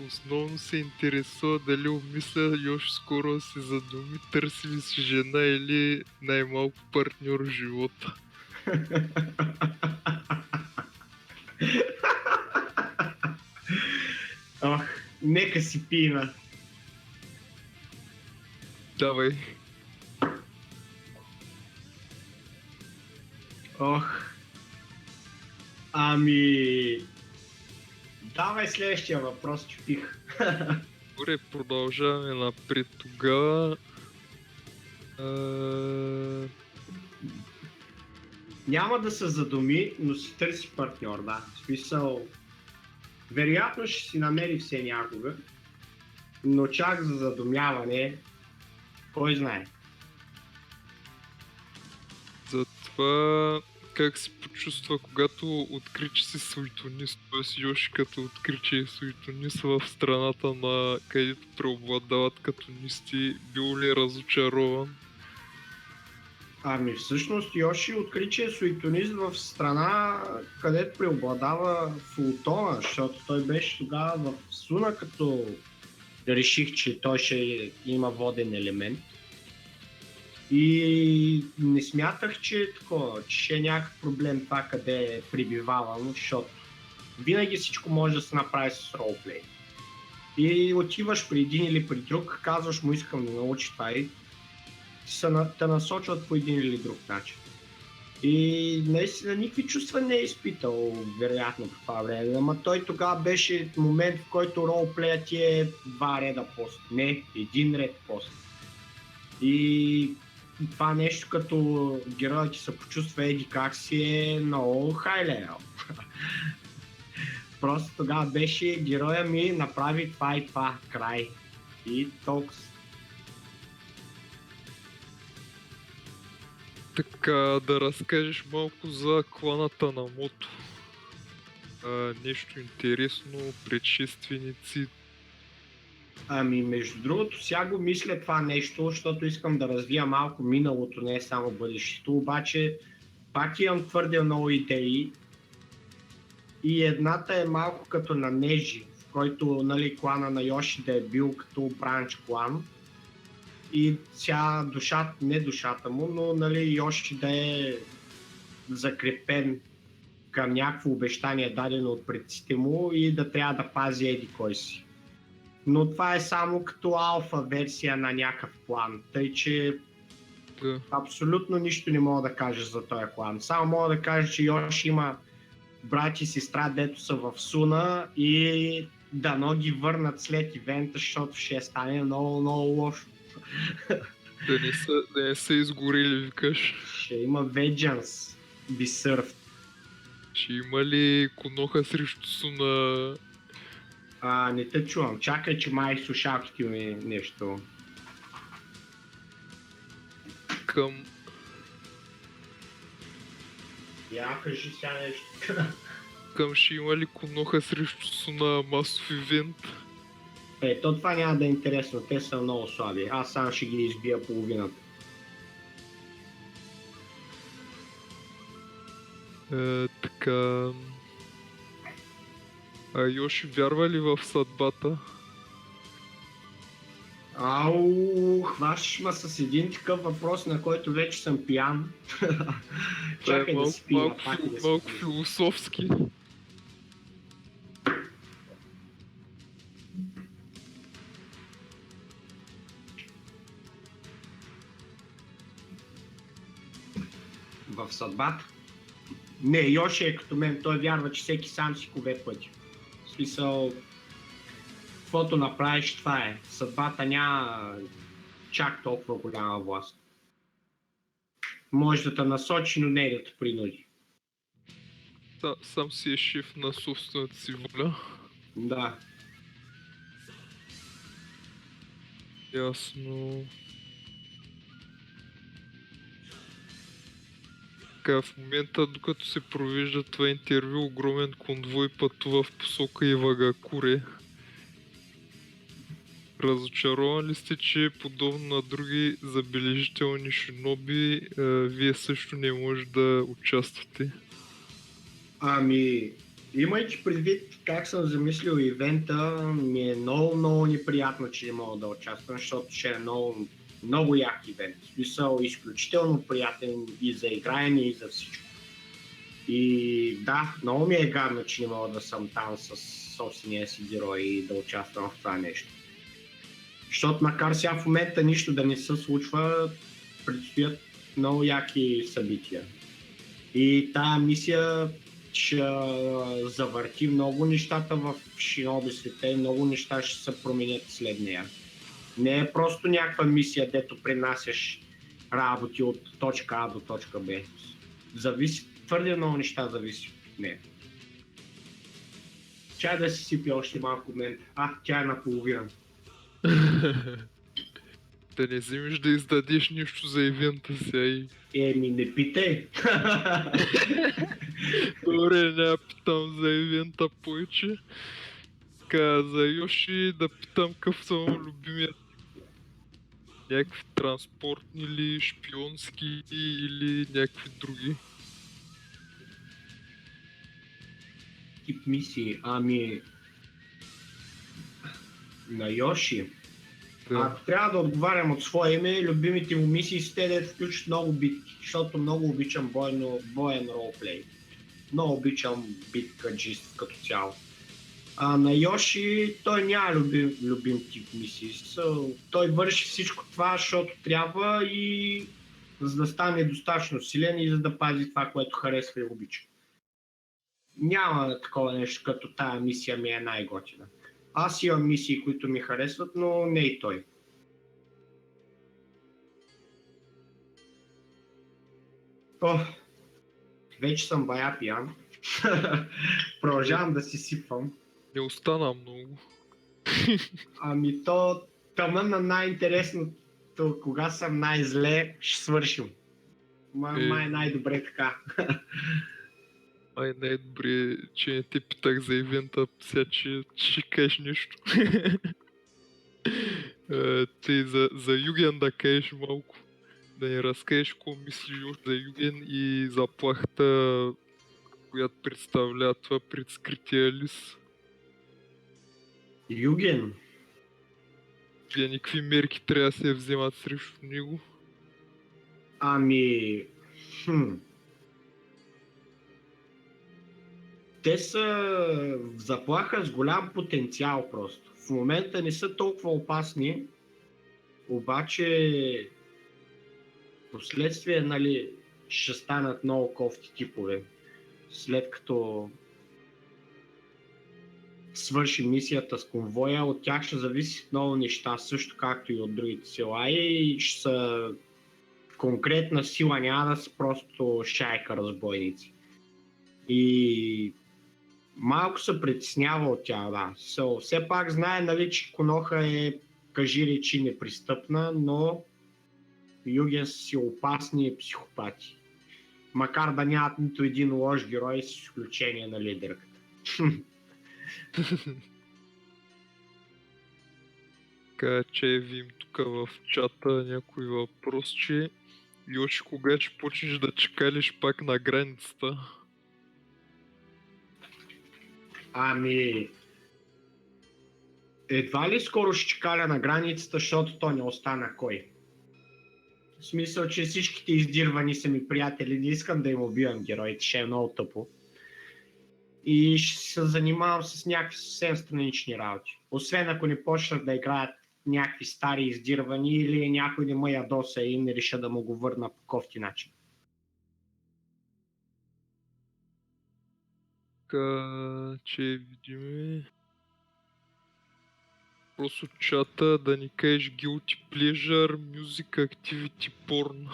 Основно се интересува дали обмисля Йоши скоро да се задуми, търси ли си жена или най-малко партньор в живота. Ох, нека си пина. Давай. Ох. Ами... Давай следващия въпрос, че пих. Добре, продължаваме напред тогава. Няма да се задуми, но си търси партньор, да. В смисъл... Вероятно ще си намери все някога, но чак за задумяване, кой знае. Затова как се почувства, когато откри, че си суетонист, т.е. Йоши като откри, че е суетонист в страната, на където преобладават катонисти, бил ли разочарован? Ами всъщност Йоши откри, че е суетонист в страна, където преобладава Фултона, защото той беше тогава в Суна, като реших, че той ще има воден елемент. И не смятах, че е такова, че ще е някакъв проблем това къде е прибивавано, защото винаги всичко може да се направи с ролплей. И отиваш при един или при друг, казваш му искам да научи това и те насочват по един или друг начин. И наистина никакви чувства не е изпитал, вероятно, по това време. Ама той тогава беше момент, в който ролплеят ти е 2 реда пост. Не, 1 ред пост. И това нещо като героят ти се почувства еди как си е много хай левел. Просто тогава беше героя ми направи това и това, край. И толкова. Така, да разкажеш малко за кланата на Мото. Нещо интересно, предшественици. Ами, между другото, сега го мисля това нещо, защото искам да развия малко миналото, не само бъдещето, обаче пак имам твърде много идеи и едната е малко като на Нежи, в който, нали, клана на Йоши да е бил като бранч клан и сега душата, не душата му, но, нали, Йоши да е закрепен към някакво обещание дадено от предците му и да трябва да пази еди кой си. Но това е само като алфа версия на някакъв план, тъй че Да. абсолютно нищо не мога да кажа за този клан. Само мога да кажа, че Йоши има брат и сестра, дето са в Суна и дано ги върнат след ивента, защото ще стане много, много лошо. Да не са изгорели, викаш. Ще има Vengeance be served. Ще има ли Коноха срещу Суна? Не те чувам. Чакай, че май слушалките ми нещо. Към... Я кажи сега нещо. Към ще има ли Коноха срещу Суна масов ивент? То това няма да е интересно, те са много слаби. Аз сам ще ги избия половината. Така... Йоши вярва ли в съдбата? Ау, хващаш ма с един такъв въпрос, на който вече съм пиян. Чакай да си пия, пак и да си малко пия. философски. В съдбата? Не, Йоши е като мен, той вярва, че всеки сам си кове пътя. В смисъл, каквото направиш, това е. Съдбата няма чак толкова голяма власт. Може да те насочи, но не и да те принуди. Сам си е шеф на собствената си воля. Да. Ясно. Така, в момента, докато се провежда това интервю, огромен конвой пътува в посока Ивагакуре. Разочарован ли сте, че подобно на други забележителни шиноби, вие също не може да участвате? Ами, Имайки предвид как съм замислил ивента, ми е много неприятно, че не мога да участвам, защото ще е много як ивент. В смисъл изключително приятен и за играене, и за всичко. И да, много ми е гадно, че не мога да съм там с собствения си герой и да участвам в това нещо. Защото макар сега в момента нищо да не се случва, предстоят много яки събития. И тая мисия ще завърти много нещата в Шиноби света и много неща ще се променят след нея. Не е просто някаква мисия, дето принасяш работи от точка А до точка Б. Твърде много неща зависи от нея. Чай да си сипя още малко мен. Тя е наполовина. Да не вземеш да издадеш нищо за ивента сега и... Не питай. Добре, няма питам за ивента повече. Така, за Йоши да питам какъв са любимият. Някакви транспортни или шпионски или някакви други. Тип мисии, на Йоши. Да. Ако трябва да отговарям от свое име, любимите му мисии са те да включат много битки, защото много обичам боен ролплей. Много обичам биткаджист като цяло. На Йоши той няма любим тип мисии. Той върши всичко това, защото трябва и за да стане достатъчно силен и за да пази това, което харесва и обича. Няма такова нещо, като тая мисия ми е най-готина. Аз имам мисии, които ми харесват, но не и той. Вече съм бая пиян. Продължавам да си сипвам. Не остана много. То тъмън на най-интересното, кога съм най-зле, ще свършим. Май най-добре така. Най-добре, че не те питах за ивента, сега че ще кажеш нещо. Ти за Юген да кажеш малко. Да ни разкажеш какво мислиш за Юген и заплахата, която представлява това пред скрития лис. Юген? Никакви мерки трябва да се вземат срещу него? Те са в заплаха с голям потенциал просто. В момента не са толкова опасни, обаче последствие, ще станат много кофти типове. След като свърши мисията с конвоя, от тях ще зависи много неща, също както и от другите села и ще са конкретна сила, няма да са просто шайка разбойници. И малко се притеснява от тях, да. Все пак знае, че Коноха е, кажи речи, непристъпна, но Юген са си опасни психопати. Макар да нямат нито един лош герой, с изключение на лидерката. Така че вим тук в чата някой въпрос, че Йоши, кога ще почнеш да чекалиш пак на границата? Едва ли скоро ще чекаля на границата, защото то не остана кой. В смисъл, че всичките издирвани са ми приятели, не искам да им убивам героите, ще е много тъпо. И ще се занимавам с някакви съвсем странични работи. Освен ако не почнат да играят някакви стари издирвани или някой да ме ядоса и не реша да му го върна по кофти начин. Така че видим. Просто чата да ни кажеш Guilty Pleasure, Music Activity Porn.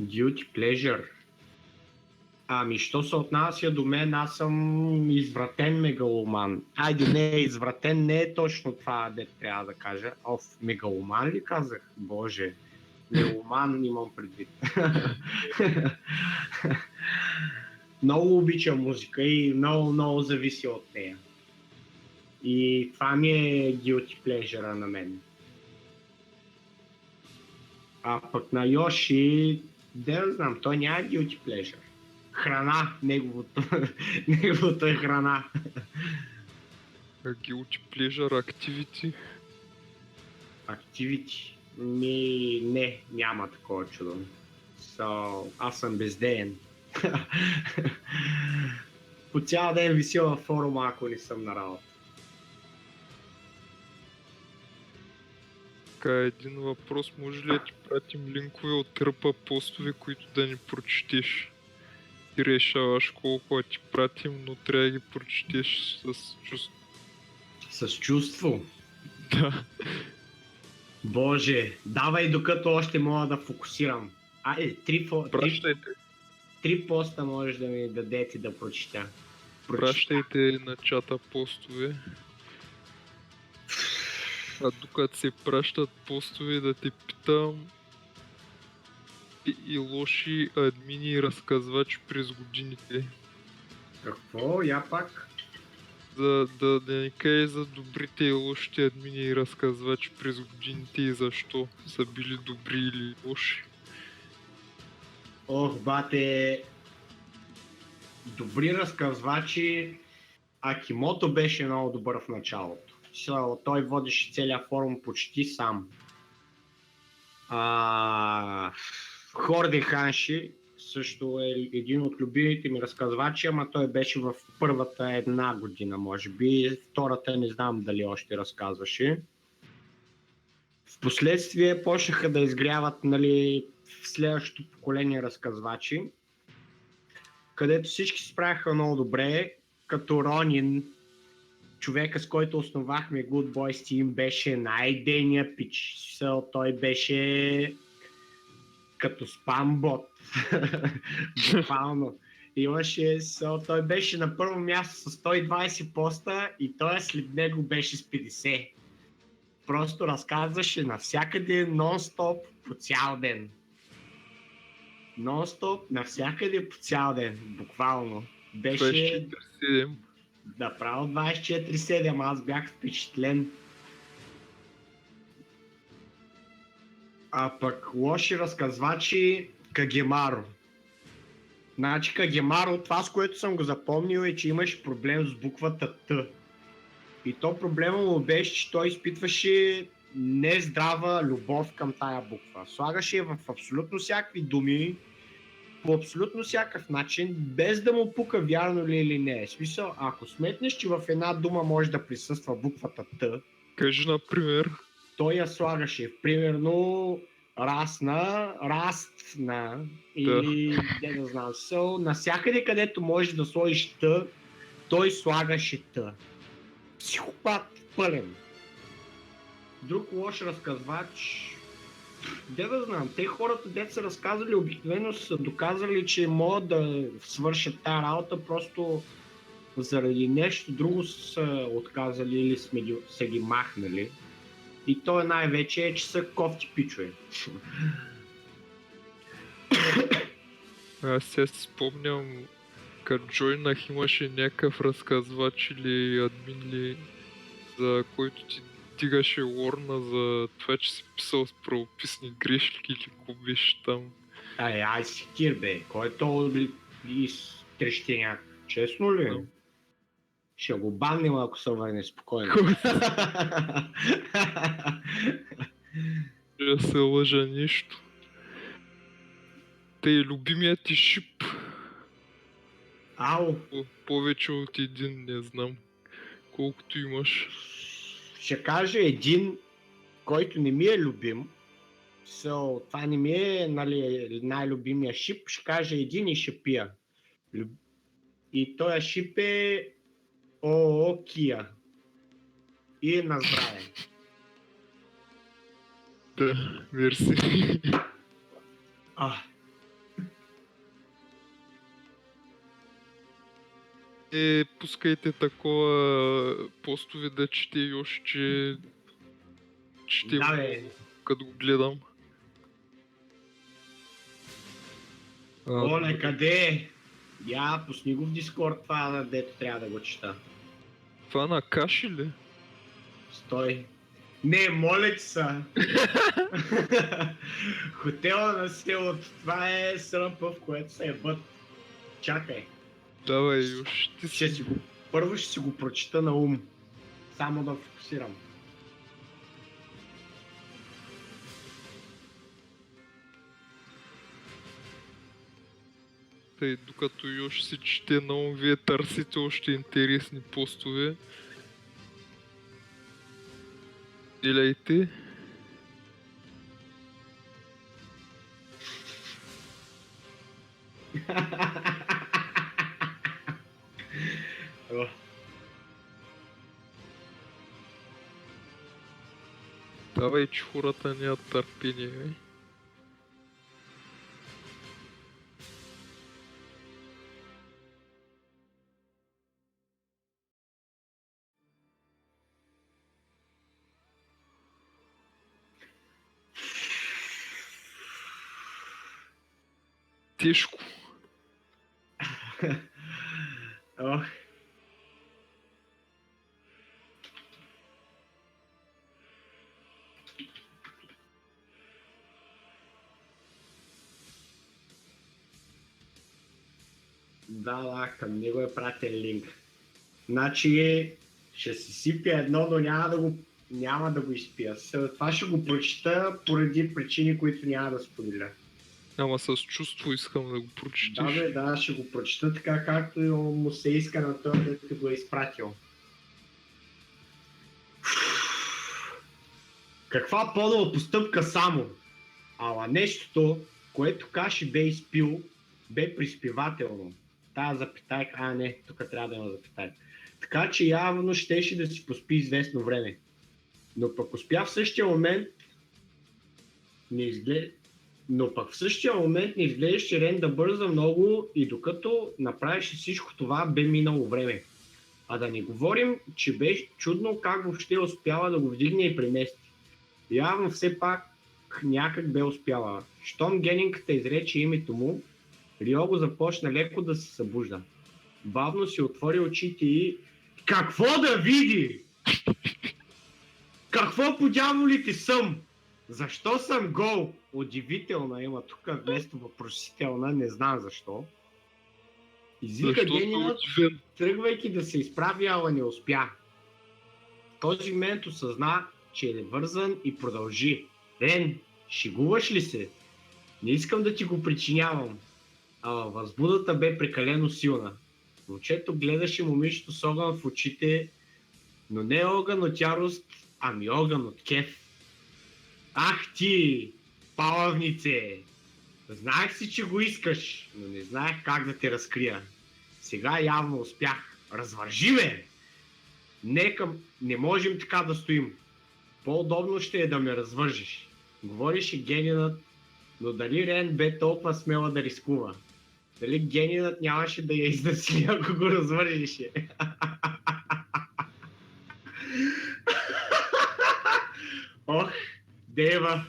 Guilty Pleasure? Що се отнася до мен, аз съм извратен мегаломан. Не е извратен, не е точно това, дето трябва да кажа. Мегаломан ли казах? Боже, мегаломан имам предвид. Много обичам музика и много зависи от нея. И това ми е guilty pleasure на мен. Пък на Йоши, да знам, той няма guilty pleasure. храна, неговото е храна. Guilty Pleasure Activity. Activity. Не, няма такова чудо. Аз съм бездеен. По цял ден вися във форума, ако не съм на работа. Така, един въпрос. Може ли да ти пратим линкове от тръпа постове, които да ни прочетеш? Ти решаваш колко да ти пратим, но трябва да ги прочетеш с чувство. С чувство. Да. Боже, давай докато още мога да фокусирам. Пращайте. 3 поста можеш да ми дадете да прочета. Пращайте на чата постове. А докато се пращат постове, да те питам и лоши админи и разказвачи през годините. Какво? Я пак? Да ни кажеш за добрите и лошите админи и разказвачи през годините и защо са били добри или лоши. Ох, бате, добри разказвачи. Акимото беше много добър в началото. Той водеше целия форум почти сам. Хорде Ханши също е един от любимите ми разказвачи, ама той беше в първата 1 година, може би. Втората не знам дали още разказваше. Впоследствие почнаха да изгряват, нали, в следващото поколение разказвачи, където всички се справяха много добре, като Ронин, човека, с който основахме Good Boys Team, беше най-дейният пич. Той беше като спамбот. Буквално. Той беше на първо място с 120 поста и той след него беше с 50. Просто разказваше навсякъде нон-стоп по цял ден. Нон-стоп навсякъде по цял ден, буквално. Беше 24/7. да, право 24/7, аз бях впечатлен. А пък лоши разказвачи Кагемаро. Значи Кагемаро, това с което съм го запомнил е, че имаше проблем с буквата Т. И то проблема му беше, че той изпитваше нездрава любов към тая буква. Слагаше я в абсолютно всякакви думи, по абсолютно всякакъв начин, без да му пука вярно ли или не. В смисъл, ако сметнеш, че в една дума може да присъства буквата Т, Кажи, например. той я слагаше. Примерно расна, растна или не да знам. Навсякъде, където можеш да сложиш Т, той слагаше Т. Психопат пълен. Друг лош разказвач, де да знам, те хората, дето са разказали, обикновено са доказали, че могат да свършат тая работа, просто заради нещо друго са отказали или са ги махнали. И то е най-вече, че са кофти пичове. Аз сега си спомням, като джойнах имаше някакъв разказвач или админ ли, за който ти дигаше лорна за това, че си писал с правописни грешки или какво беше там. Ай си кир, бе, кой е то трещеняк? Честно ли? Да. Ще го баннем, ако се върне спокойно. Да се лъжа нищо. Тъй любимият ти шип. Ау, Повече от един, не знам. Колкото имаш. ще кажа един, който не ми е любим. Това не ми е, нали, най-любимия шип. Ще кажа един и ще пия. И този шип е ООО Кия. И на здраве. Да, мерси. Пускайте такова постове да чете и още, че Да, бе. като го гледам. Оле, къде е? Я, пусни го в Дискорд, това дето трябва да го чета. Това на каши ли? Стой. Не, моля ти са. Хотела на селото. Това е сръмпа, в което се ебът. Чакай. Давай, Юш, ти си... Първо ще си го прочита на ум. Само да фокусирам. Тъй, докато Юш си чете на ум, вие търсите още интересни постове. Илейте. О, Давай, че хората нямат търпение, бе. Тежко. о. Да, към него е пратен линк. Значи ще си сипя едно, но няма да го изпия. Това ще го прочита поради причини, които няма да споделя. Ама с чувство искам да го прочетиш. Да, ще го прочита така, както му се иска на този, дето го е изпратил. Каква подала постъпка само? Ала нещото, което Каши бе изпил, бе приспивателно. Тая запитайка, не, тук трябва да има запитайка. Така че явно щеше да си поспи известно време. Но пък успя в същия момент не изглеждаше Рен да бърза много и докато направеше всичко това, бе минало време. А да не говорим, че беше чудно как въобще успяла да го вдигне и премести. Явно все пак някак бе успяла. Щом генингката изрече името му, Риого започна леко да се събужда. Бавно си отвори очите и... Какво да види? Какво по дяволите съм? Защо съм гол? Удивителна има тук вместо въпросителна, не знам защо. Извика геният, тръгвайки да се изправи, ала не успя. В този момент осъзна, че е вързан и продължи. Рен, шегуваш ли се? Не искам да ти го причинявам. Ала възбудата бе прекалено силна. Момчето гледаше момичето с огън в очите, но не огън от ярост, ами огън от кеф. Ах ти, палавнице! Знаех си, че го искаш, но не знаех как да те разкрия. Сега явно успях. Развържи ме! Не можем така да стоим. По-удобно ще е да ме развържиш. Говореше генинът, но дали Рен бе толкова смела да рискува? Дали генинът нямаше да я изнасили, ако го развържеше? Ох, Дева.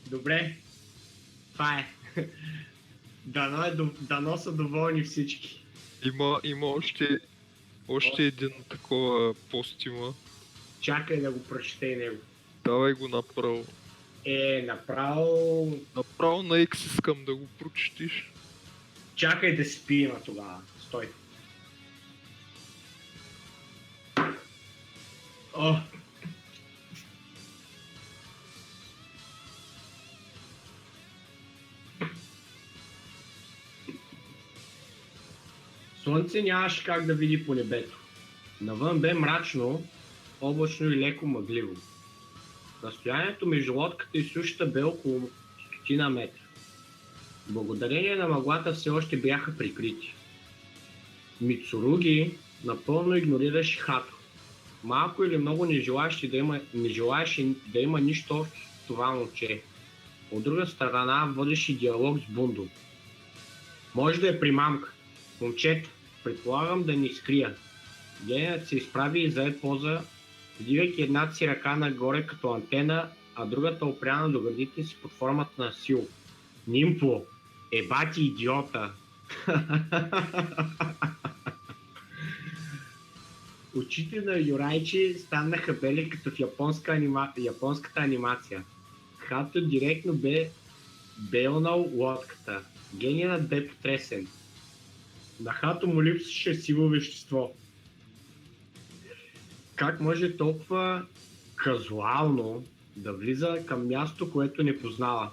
Добре. Това е. Дано са доволни всички. Има още един такова пост има. Чакай да го прочете и него. Давай го направо. Направо... Направо на X искам да го прочетиш. Чакай да си пиема тогава. Стой. О! Слънце нямаше как да види по небето. Навън бе мрачно, облачно и леко мъгливо. Разстоянието между лодката и сушата бе около 100 метра. Благодарение на мъглата все още бяха прикрити. Мицуруги напълно игнорираше Хато. Малко или много не желаеше да има нищо общо с това момче. От друга страна водеше диалог с Бундо. Може да е примамка. Момчета, предполагам да ни скрия. Геният се изправи и зае поза, вдигайки едната си ръка нагоре като антена, а другата опряна до гърдите си под формата на сил. Нимпо, ебати идиота! Очите на Юрайчи станаха бели като в японската анимация. Хато директно бе белнал лодката. Геният бе потресен. На Хато му липсваше сиво вещество. Как може толкова казуално да влиза към място, което не познава?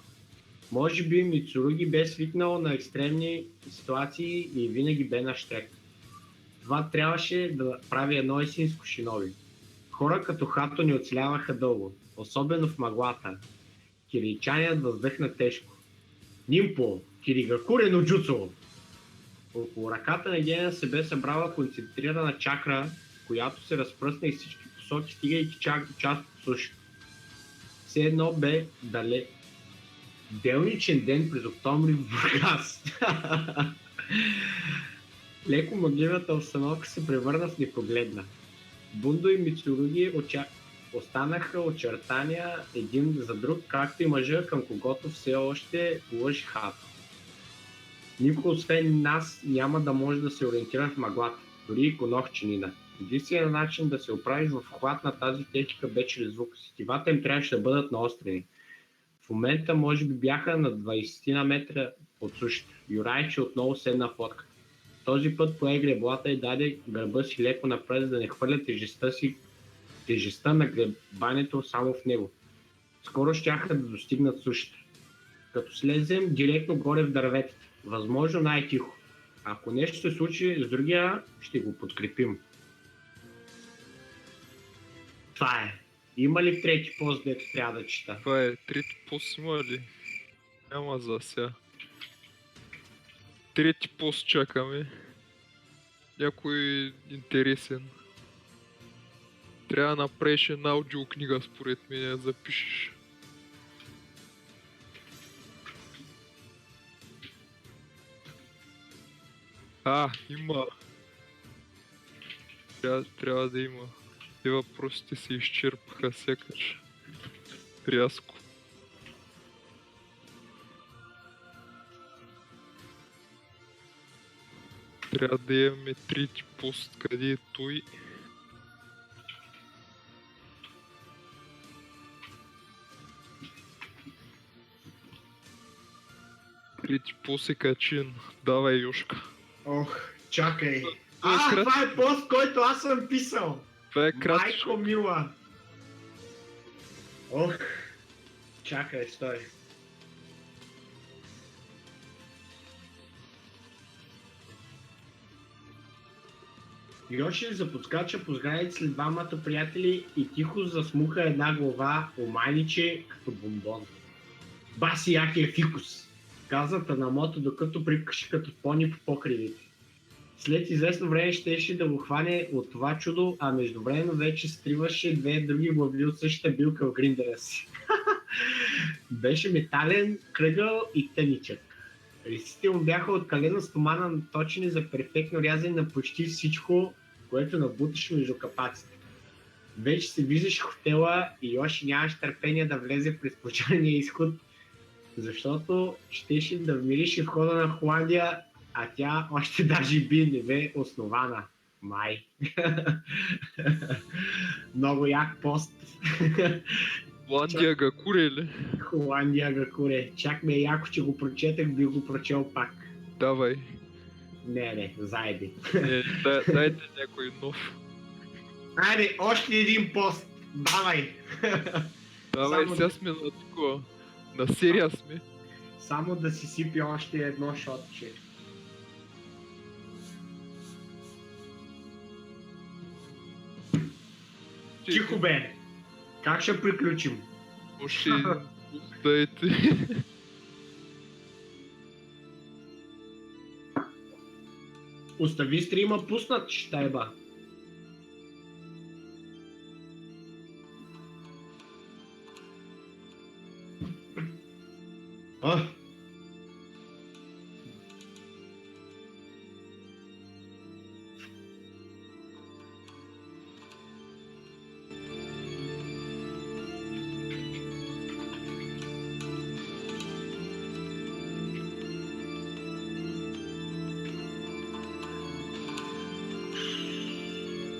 Може би Мицуруги бе свикнал на екстремни ситуации и винаги бе на щрек. Това трябваше да прави едно истинско шиноби. Хора като Хато не оцеляваха дълго, особено в мъглата. Кирийчаният въздъхна тежко. Нимпо, Киригакуре но джуцу! Около ръката на Гена се бе събрала концентрирана чакра, която се разпръсна из всички посоки, стигайки чак до част от суша. Все едно бе делничен ден през октомври в Бургас. Леко мъгливата обстановка се превърна в непрогледна. Бундо и Мицуруги останаха очертания един за друг, както и мъжа, към когото все още лъжи Хато. Никой освен нас няма да може да се ориентира в мъглата, дори и Конохченина. Единственият начин да се оправиш в хват на тази техника бе чрез звук. Сетивата им трябваше да бъдат наострени. В момента може би бяха на 20 на метра от сушата. Юрайче отново седна в лодката. Този път пое греблата и даде гърба си леко напред, за да не хвърля тежестта на гребането само в него. Скоро щяха да достигнат сушата. Като слезем директно горе в дърветата. Възможно най-тихо. Ако нещо се случи с другия, ще го подкрепим. Това е. Има ли трети пост, дето трябва да чета? Това е трети пост има ли? Няма за сега. Трети пост чакаме. Някой интересен. Трябва да направиш една аудиокнига според мен, да запишеш. Има. Трябва да има. Те въпросите се изчерпаха сякаш. Рязко. Трябва да имаме трети пост, къде е той. Трети пост е качен. Давай, Йошка. Ох, чакай. Това Това е пост, който аз съм писал. Това е кратко. Майко мила. Ох, чакай, стой. Йоши заподскача по сградите след двамата приятели и тихо засмуха една глава, омайниче като бомбон. Баси якия фикус, каза Танамото, докато припкаше като пони по покривите. След известно време щеше да го хване от това чудо, а междувременно вече скриваше две други глави от същата билка в гриндера си. Беше метален, кръгъл и тъничък. Рисите му бяха от калена стомана, наточени за перфектно рязане на почти всичко, което набуташе между капаците. Вече се виждаше хотела и Йоши нямаше търпение да влезе през почарния изход, защото щеше да вмирише входа на Холандия, а тя още даже би не бе основана. Май. Много як пост. Холандия Гакуре ли? Холандия Гакуре. Чак ме е яко, че го прочетах, би го прочел пак. Давай. Не, заеби. Дайте някой нов. Айде, още един пост. Давай. Давай, Само сега да- сме на такова. На серия сме. Само да си сипи още едно шотче. Тихо бе! Как ще приключим? Още един пуст дайте. Остави стрима пуснат, щайба. А?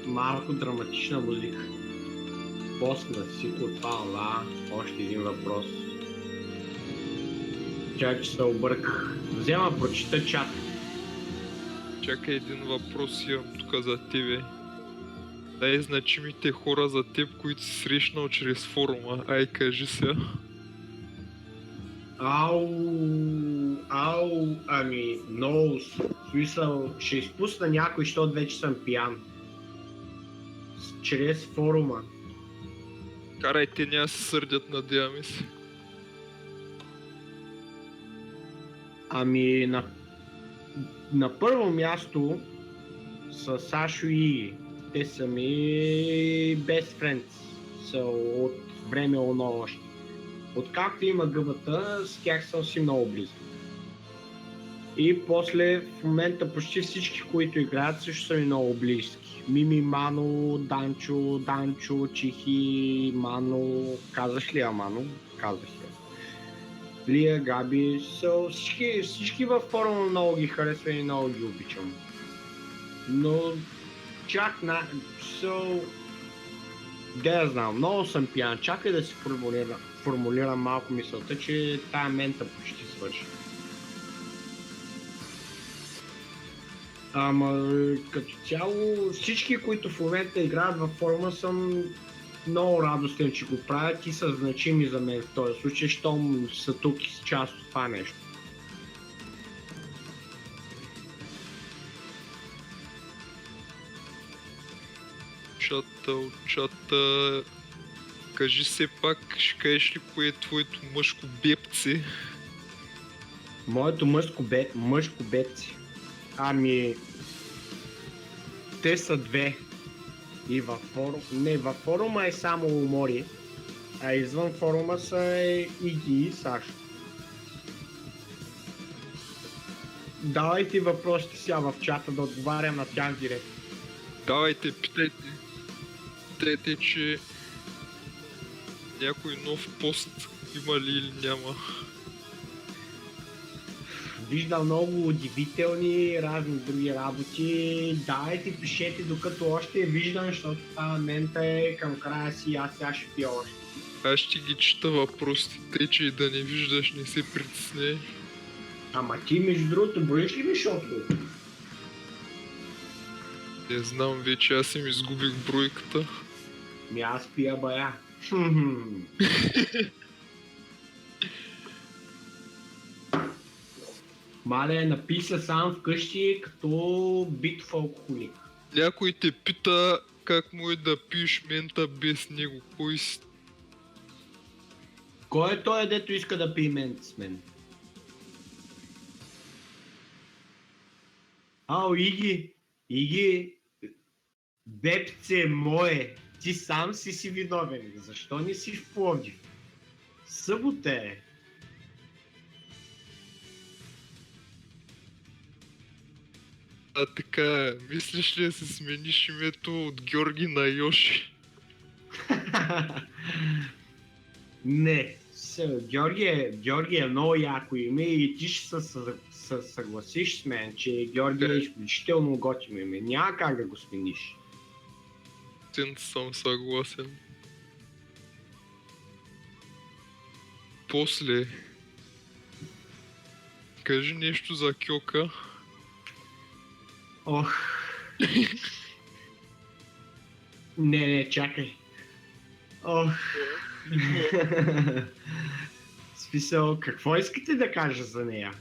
Малко драматична музика. Постна всичко това, още един въпрос. Чакай, че се обърках. Взема, прочита чат. Чакай, един въпрос имам тук за тебе. Най-значимите хора за теб, които си срещнал чрез форума. Ай, кажи се. Ами, много. В смисъл, ще изпусна някой, защото вече съм пиян. Чрез форума. Карай, те няма се сърдят, надяваме се. Ами, на първо място са Сашо и Иги. Те са ми best friends. Са от време оно още. Откакто има гъбата, с тях съм си много близко. И после в момента почти всички, които играят, също са ми много близки. Мими, Мано, Данчо, Чихи, Мано. Казах ли я Мано? Казах я. Лия, Габи, всички във форума много ги харесвам и много ги обичам. Но чак де да знам, много съм пиян. Чакай да си формулирам малко мисълта, че тая мента почти свърши. Ама като цяло всички, които в момента играят във форума, съм много радостен, че го правят и са значими за мен в този случай, щом са тук и с част от това нещо. Чата. Кажи се пак, ще кажеш ли кое е твоето мъжко бебце? Моето мъжко бебце. Ами, те са две. И във форума, не, във форума е само Умори, а извън форума са Иги и Сашо. Давайте въпросите сега в чата да отговарям на тях директно. Давайте, питайте. Питайте, че някой нов пост има ли или няма. Виждам много удивителни, разни други работи. Давайте, пишете докато още е виждам, защото тази момента е към края си и аз сега ще пия още. Аз ще ги чета въпросите, тъй че и да не виждаш, не се притесняй. Ама ти между другото броиш ли ми шотове? Не знам вече, аз им изгубих бройката. Ми аз пия бая. Мале, написа сам вкъщи като битов алкохолик. Някой те пита как може да пиеш мента без него. Кой си? Кой е той, дето иска да пие мент с мен? Иги, бебце мое, ти сам си виновен. Защо не си в Пловдив? Събота е. А така, мислиш ли да се смениш името от Георги на Йоши? Не, Георги е много яко име и ти ще се съгласиш с мен, че Георги е изключително готино име. Няма как да го смениш. Съм съгласен. После, кажи нещо за Кьока. Ох. Не, чакай. Ох. Смисъл, какво искате да кажа за нея?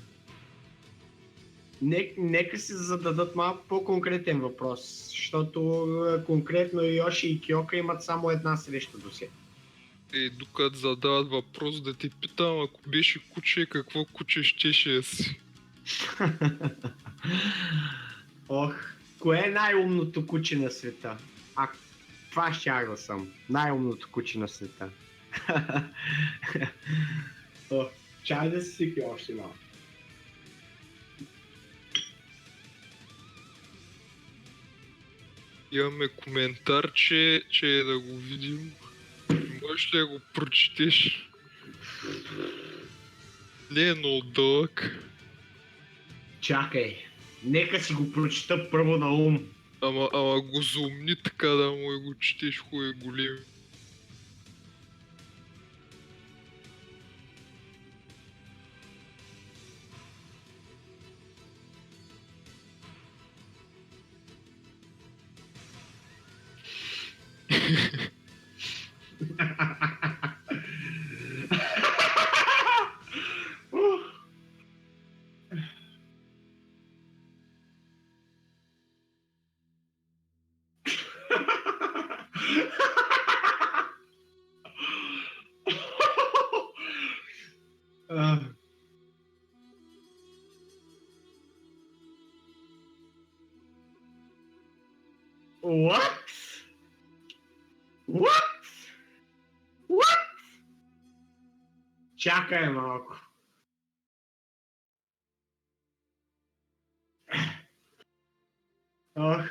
Нека се зададат малко по-конкретен въпрос, защото конкретно Йоши и Кьока имат само една среща до сега. И докато задават въпрос да те питам, ако беше куче, какво куче щеше да си? Ох, кое е най-умното куче на света? Това щях да съм. Най-умното куче на света. Ох, чай да се сипи още малко. Имаме коментар, че е да го видим. Можеш ли да го прочетеш? Не е много дълъг. Чакай, нека си го прочета първо на ум. Ама го заумни така да му го четеш, хубаво е голем. What? What? What? Чакай малко. Ох.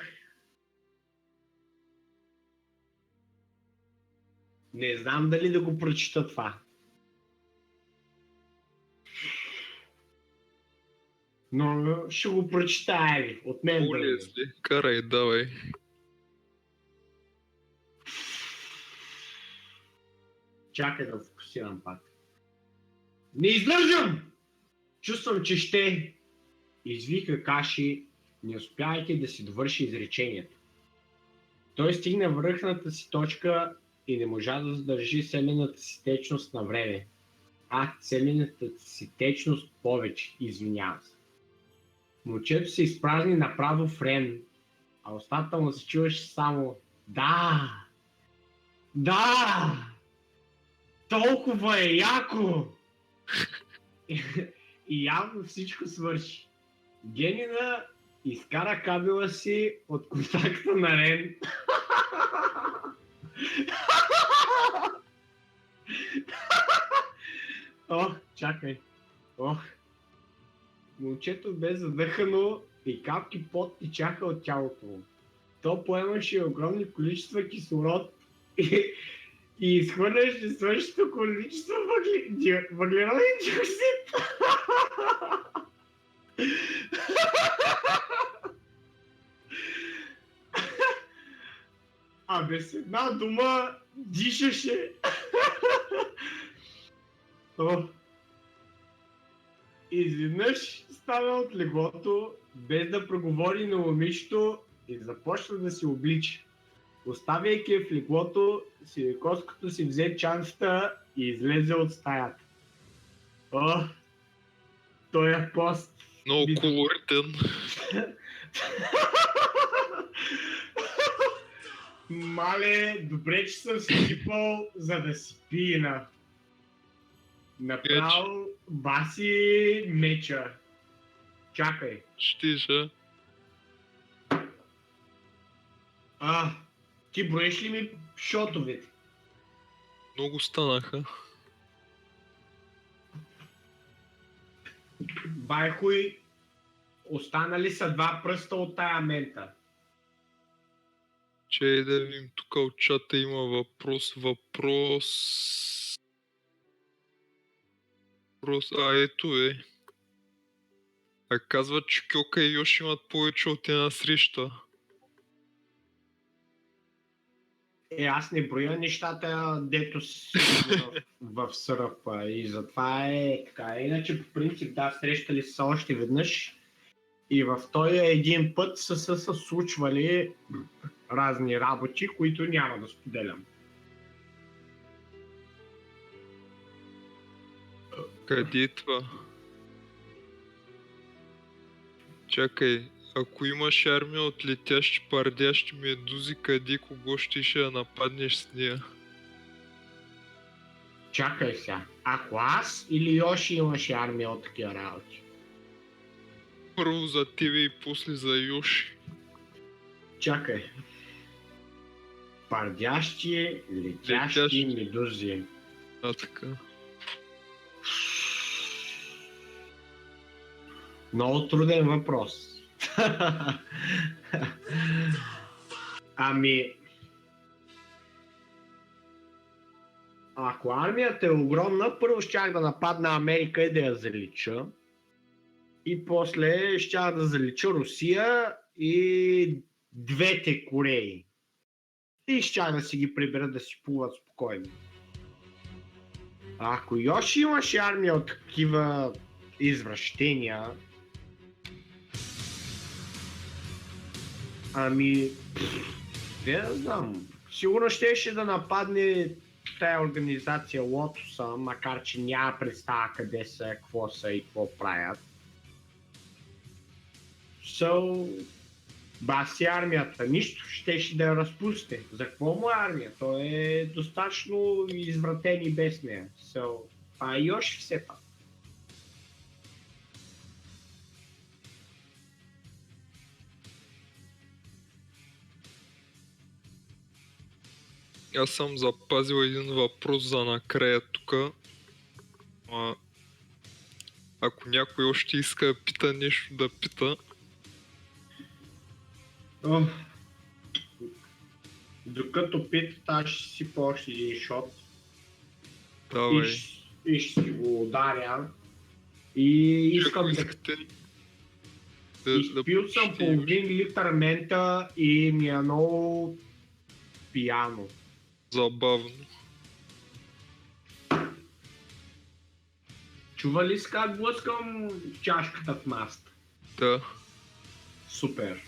Не знам дали да го прочита това. Но ще го прочита, айде, от мен да Моля, видим. Сли, карай, давай. Чакай да фокусирам пак. Не издържам! Чувствам, че ще... Извика Каши, не успявайки да си довърши изречението. Той стигна връхната си точка и не можа да задържи селената си течност на време. Селената си течност повече, извинявам се. Момчето се изпразни направо в рен, а устата му се чуваше само да! Да! Толкова е яко! И явно всичко свърши. Генина изкара кабела си от контакта на Рен. Ох, чакай. Ох. Момчето бе задъхано и капки пот тичаха от тялото му. То поемаше огромни количества кислород и изхвърляше същото количество въглероден диоксид. А без една дума дишаше. Изведнъж стана от леглото, без да проговори на момичето и започна да се облича. Оставяйки в леглото, сивикоското си взе чантата и излезе от стаята. Той е пост. Много колоритен. Мале, добре, че съм си сипал, за да си пина. Направо баси меча. Чакай. Щиша. Ти броиш ли ми шотовете? Много станаха. Байхуй, останали са 2 пръста от тая мента. Чай да видим, тук от чата има въпрос. Ето е. А казва, че Кьока и Йоши имат повече от една среща. Аз не броя нещата, дето си в сърфа и затова е така. Иначе по принцип да, срещали са още веднъж и в този един път са се случвали разни работи, които няма да споделям. Къде е това? Чакай, ако имаш армия от летящи пардящи медузи, къде кого ще я нападнеш с нея? Чакай сега, ако аз или Йоши имаше армия от такива работи? Първо за тебе и после за Йоши. Чакай. Пардящи, летящи медузи. Така. Много труден въпрос. Ами... Ако армията е огромна, първо щях да нападна Америка и да я залича. И после щях да залича Русия и 2 Кореи. И щях да си ги прибера да си плуват спокойно. Ако Йоши имаше армия от такива извращения, ами, не знам, Сигурно щеше да нападне тая организация Лотоса, макар че няма представа къде са, какво са и какво правят. Баси армията, нищо, щеше да я разпусне. За какво му е армия? Той е достатъчно извратен и без нея. А Йоши все пак. Аз съм запазил един въпрос за накрая тука. Ако някой още иска да пита нещо, да пита. Докато питат, аз ще си по още един шот Давай. и ще си го ударя. И искам Ако да... искате, Изпил съм половин литър мента и ми е много пияно. Забавно. Чува ли си как блъскам чашката в масата? Да. Супер.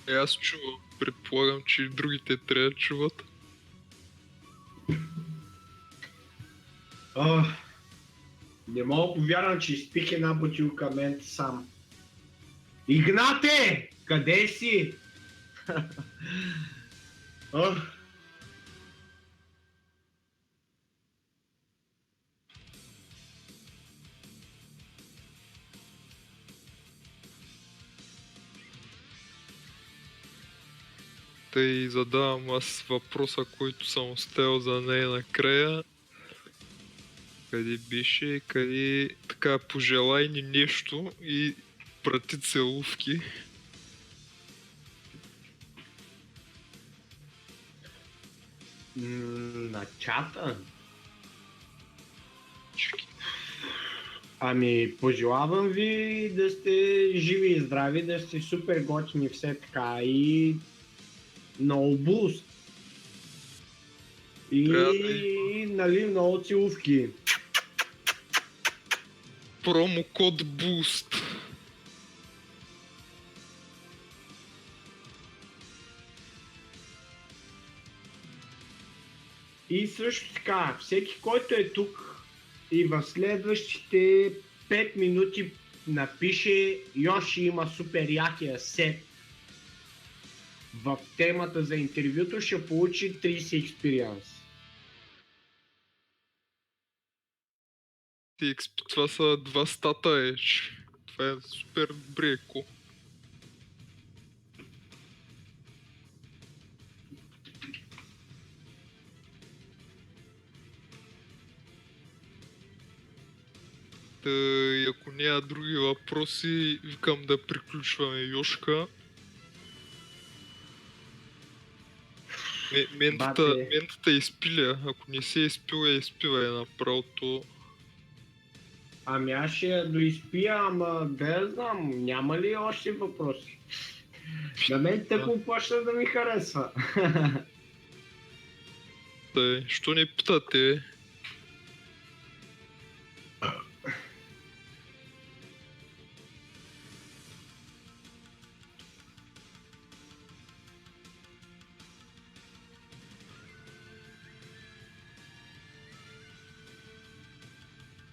Аз чувам. Предполагам, че и другите трябва да чуват. Не мога да повярвам, че изпих една бутилка мента сам. Игнате! Къде си? Тъй задавам аз въпроса, който съм оставил за нея накрая. Къде беше? Къде така пожелай ни нещо и прати целувки. На чата? Ами, пожелавам ви да сте живи и здрави, да сте супер готини все така и много буст. И нали, много целувки. Промокод BOOST. И също така, всеки, който е тук и в следващите 5 минути напише Йоши има супер якия сет в темата за интервюто, ще получи 30 experience. Това са 2 стата еч. Това е супер бреко. И ако няма други въпроси, викам да приключваме Йошка. Ментата изпиля. Ако не се е изпила, изпива направото. Ами аз ще я доизпия, ама да я знам, няма ли още въпроси? На мен тъкмо почна да ми харесва. Тъй, що не питате?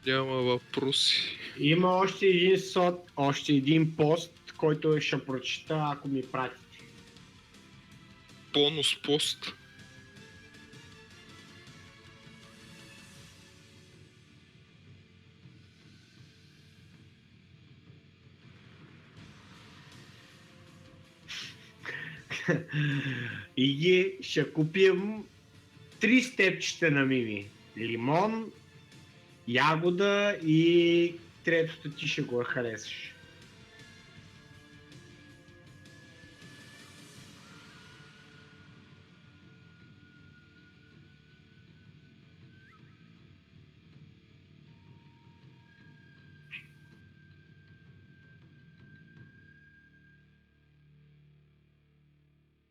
Няма въпроси. Има още един още един пост, който ще прочита, ако ми пратите. Бонус пост. И ги ще купим 3 степчета на Мими. Лимон, ягода и третото ти ще го харесаш.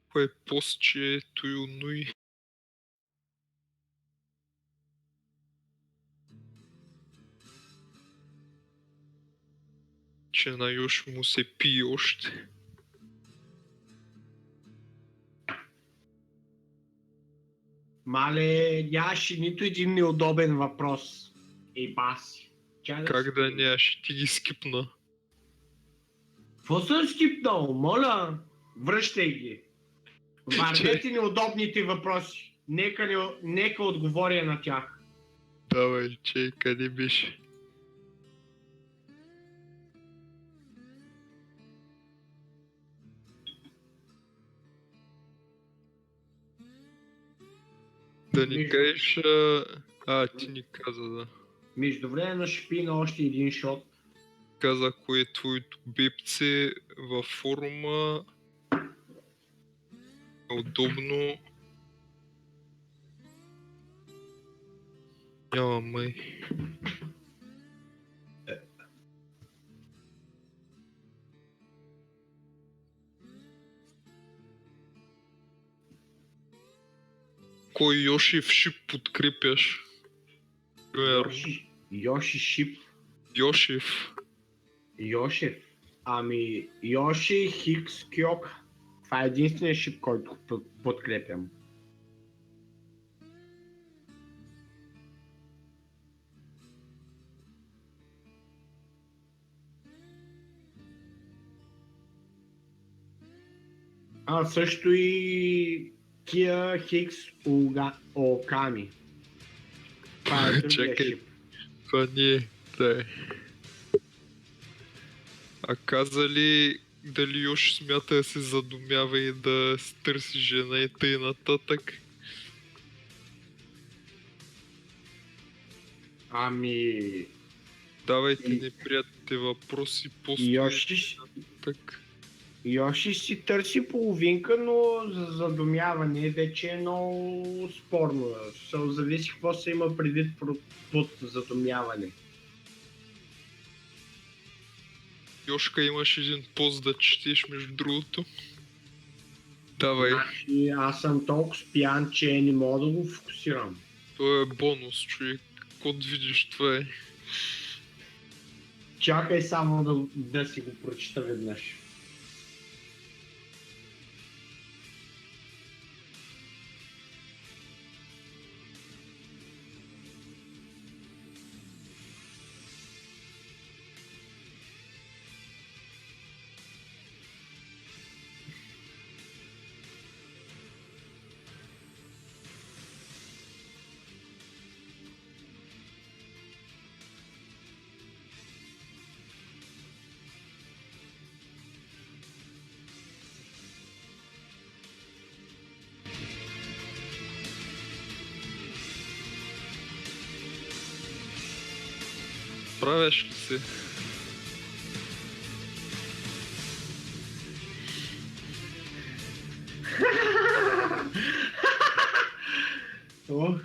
Кой е пост, че е Туюнуи? Че на Йоши му се пие още. Мале, нямаше нито един неудобен въпрос. Ей баси. Как да нямаш? Ти ги скипна. Какво съм скипнал? Моля, връщай ги. Върнете неудобните въпроси. Нека отговоря на тях. Давай, че къде беше? Да ни Между- кажеш... ти ни каза, да. Междувременно ще пина още един шот. Каза кое е твоето бебце във форума. Удобно. Няма май. Кой Йошив шип подкрепяш? Примерно. Йоши Шип. Йошив. Йошев. Ами, Йоши Хикс Кьок. Това е единствения шип, който подкрепям. А също и Кия Хикс Оками. Това е другия Чакай. шип. Това не е. Да е. А каза ли дали Йоши смята да се задумява и да си търси жена и тъй нататък? Ами, Давайте неприятните въпроси после. Йоши си търси половинка, но за задумяване вече е много спорно. Зависи какво се има предвид под задумяване. Йошка, имаш един пост да четеш между другото. Давай, Значи, аз съм толкова пиян, че не мога да го фокусирам. това е бонус, човек. Код видиш, това е. Чакай само да си го прочита веднъж. Правяш ли се? Ох.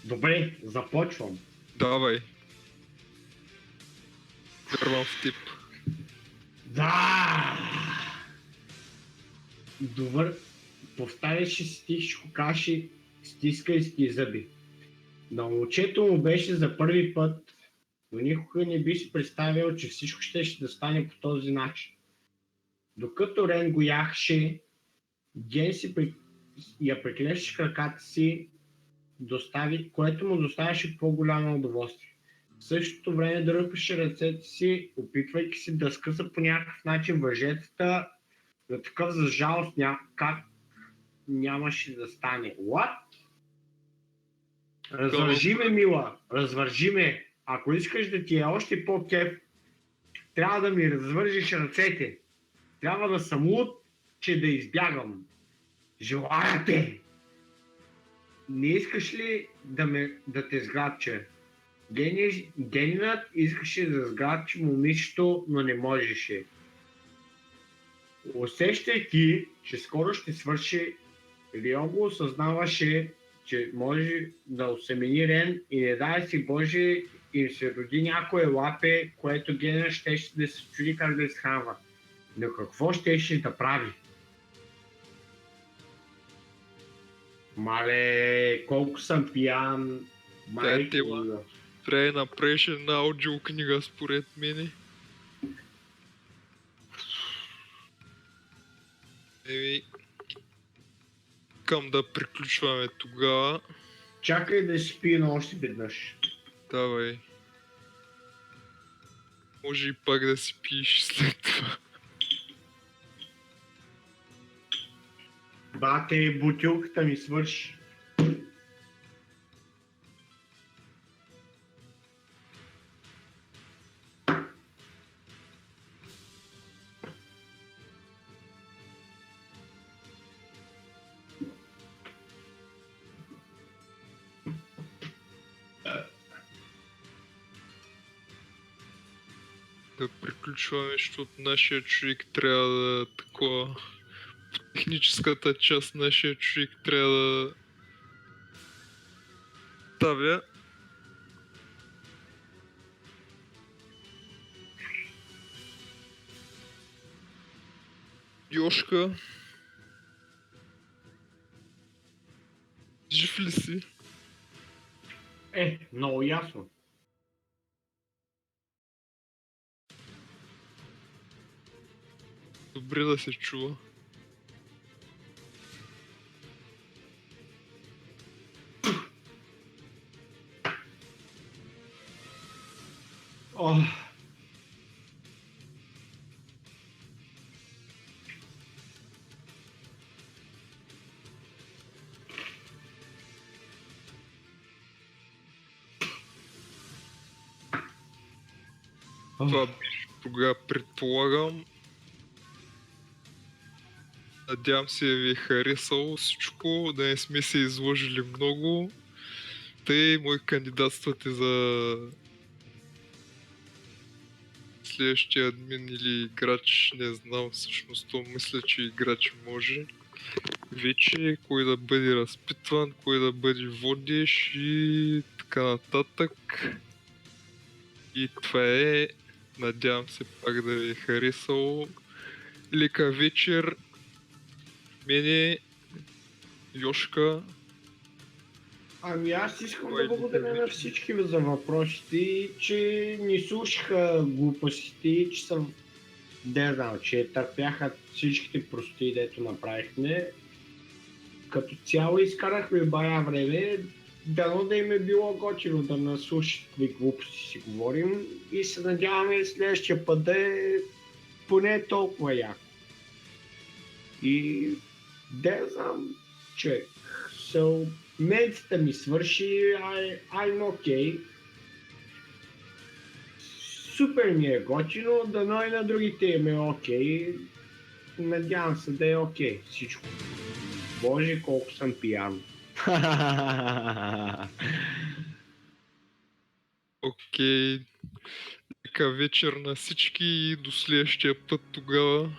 Добре, започвам. Давай. Вярвам в тип. Да! Добър. Повтаряше стих Шокаши, стискай си зъби. На момчето му беше за първи път, но никога не би си представил, че всичко ще да стане по този начин. Докато Рен го яхше, Ген я приклещеше краката си, което му доставяше по-голямо удоволствие. В същото време дръпеше ръцете си, опитвайки се да скъса по някакъв начин въжетата, на такъв за жалост как нямаше да стане. What? Развържи ме, мила, развържи ме. Ако искаш да ти е още по-кеф, трябва да ми развържиш ръцете. Трябва да съм луд, че да избягам. Желая те! Не искаш ли да те сграбча? Генинът искаше да сграбчи момичето, но не можеше. Усещайки, че скоро ще свърши, Риого осъзнаваше, че може да осемени Рен и не дай си Боже им се роди някое лапе, което Генинът щеше да се чуди как да изхранва. Но какво щеше да прави? Мале, колко съм пиян. Трябва да направиш една аудиокнига според мене. Еми, искам да приключваме тогава. Чакай да си пина още веднъж. Давай. Може и пак да си пиеш след това. Бате, бутилката ми свърши. Да приключваме, защото нашия човек трябва да такова... Техническата част нашия човек трябва да... Ставя. Йошка. Жив ли си? Много ясно. Добре да се чува. Ох. Това беше тогава, предполагам. Надявам се да ви е харесало всичко, да не сме се изложили много. Тъй, мой кандидатствате за следващия админ или играч, не знам всъщност, то мисля, че играч може. Вече кой да бъде разпитван, кой да бъде водещ и така нататък. И това е. Надявам се пак да ви е харесало. Лека вечер. Мене, Йошка. Ами аз искам Кой да благодаря на всички ви за въпросите, че ни слушаха глупостите и че съм... Не знам, че търпяха всичките прости, дето направихме. Като цяло изкарахме бая време, дано да им е било готино да наслушат какви глупости си говорим и се надяваме следващия път да е поне толкова яко. И да знам, човек. So, медицата ми свърши, I'm okay. Супер ми е готино, дано и на другите им е окей. Надявам се да е окей всичко. Боже, колко съм пиян. Окей. Лека вечер на всички и до следващия път тогава.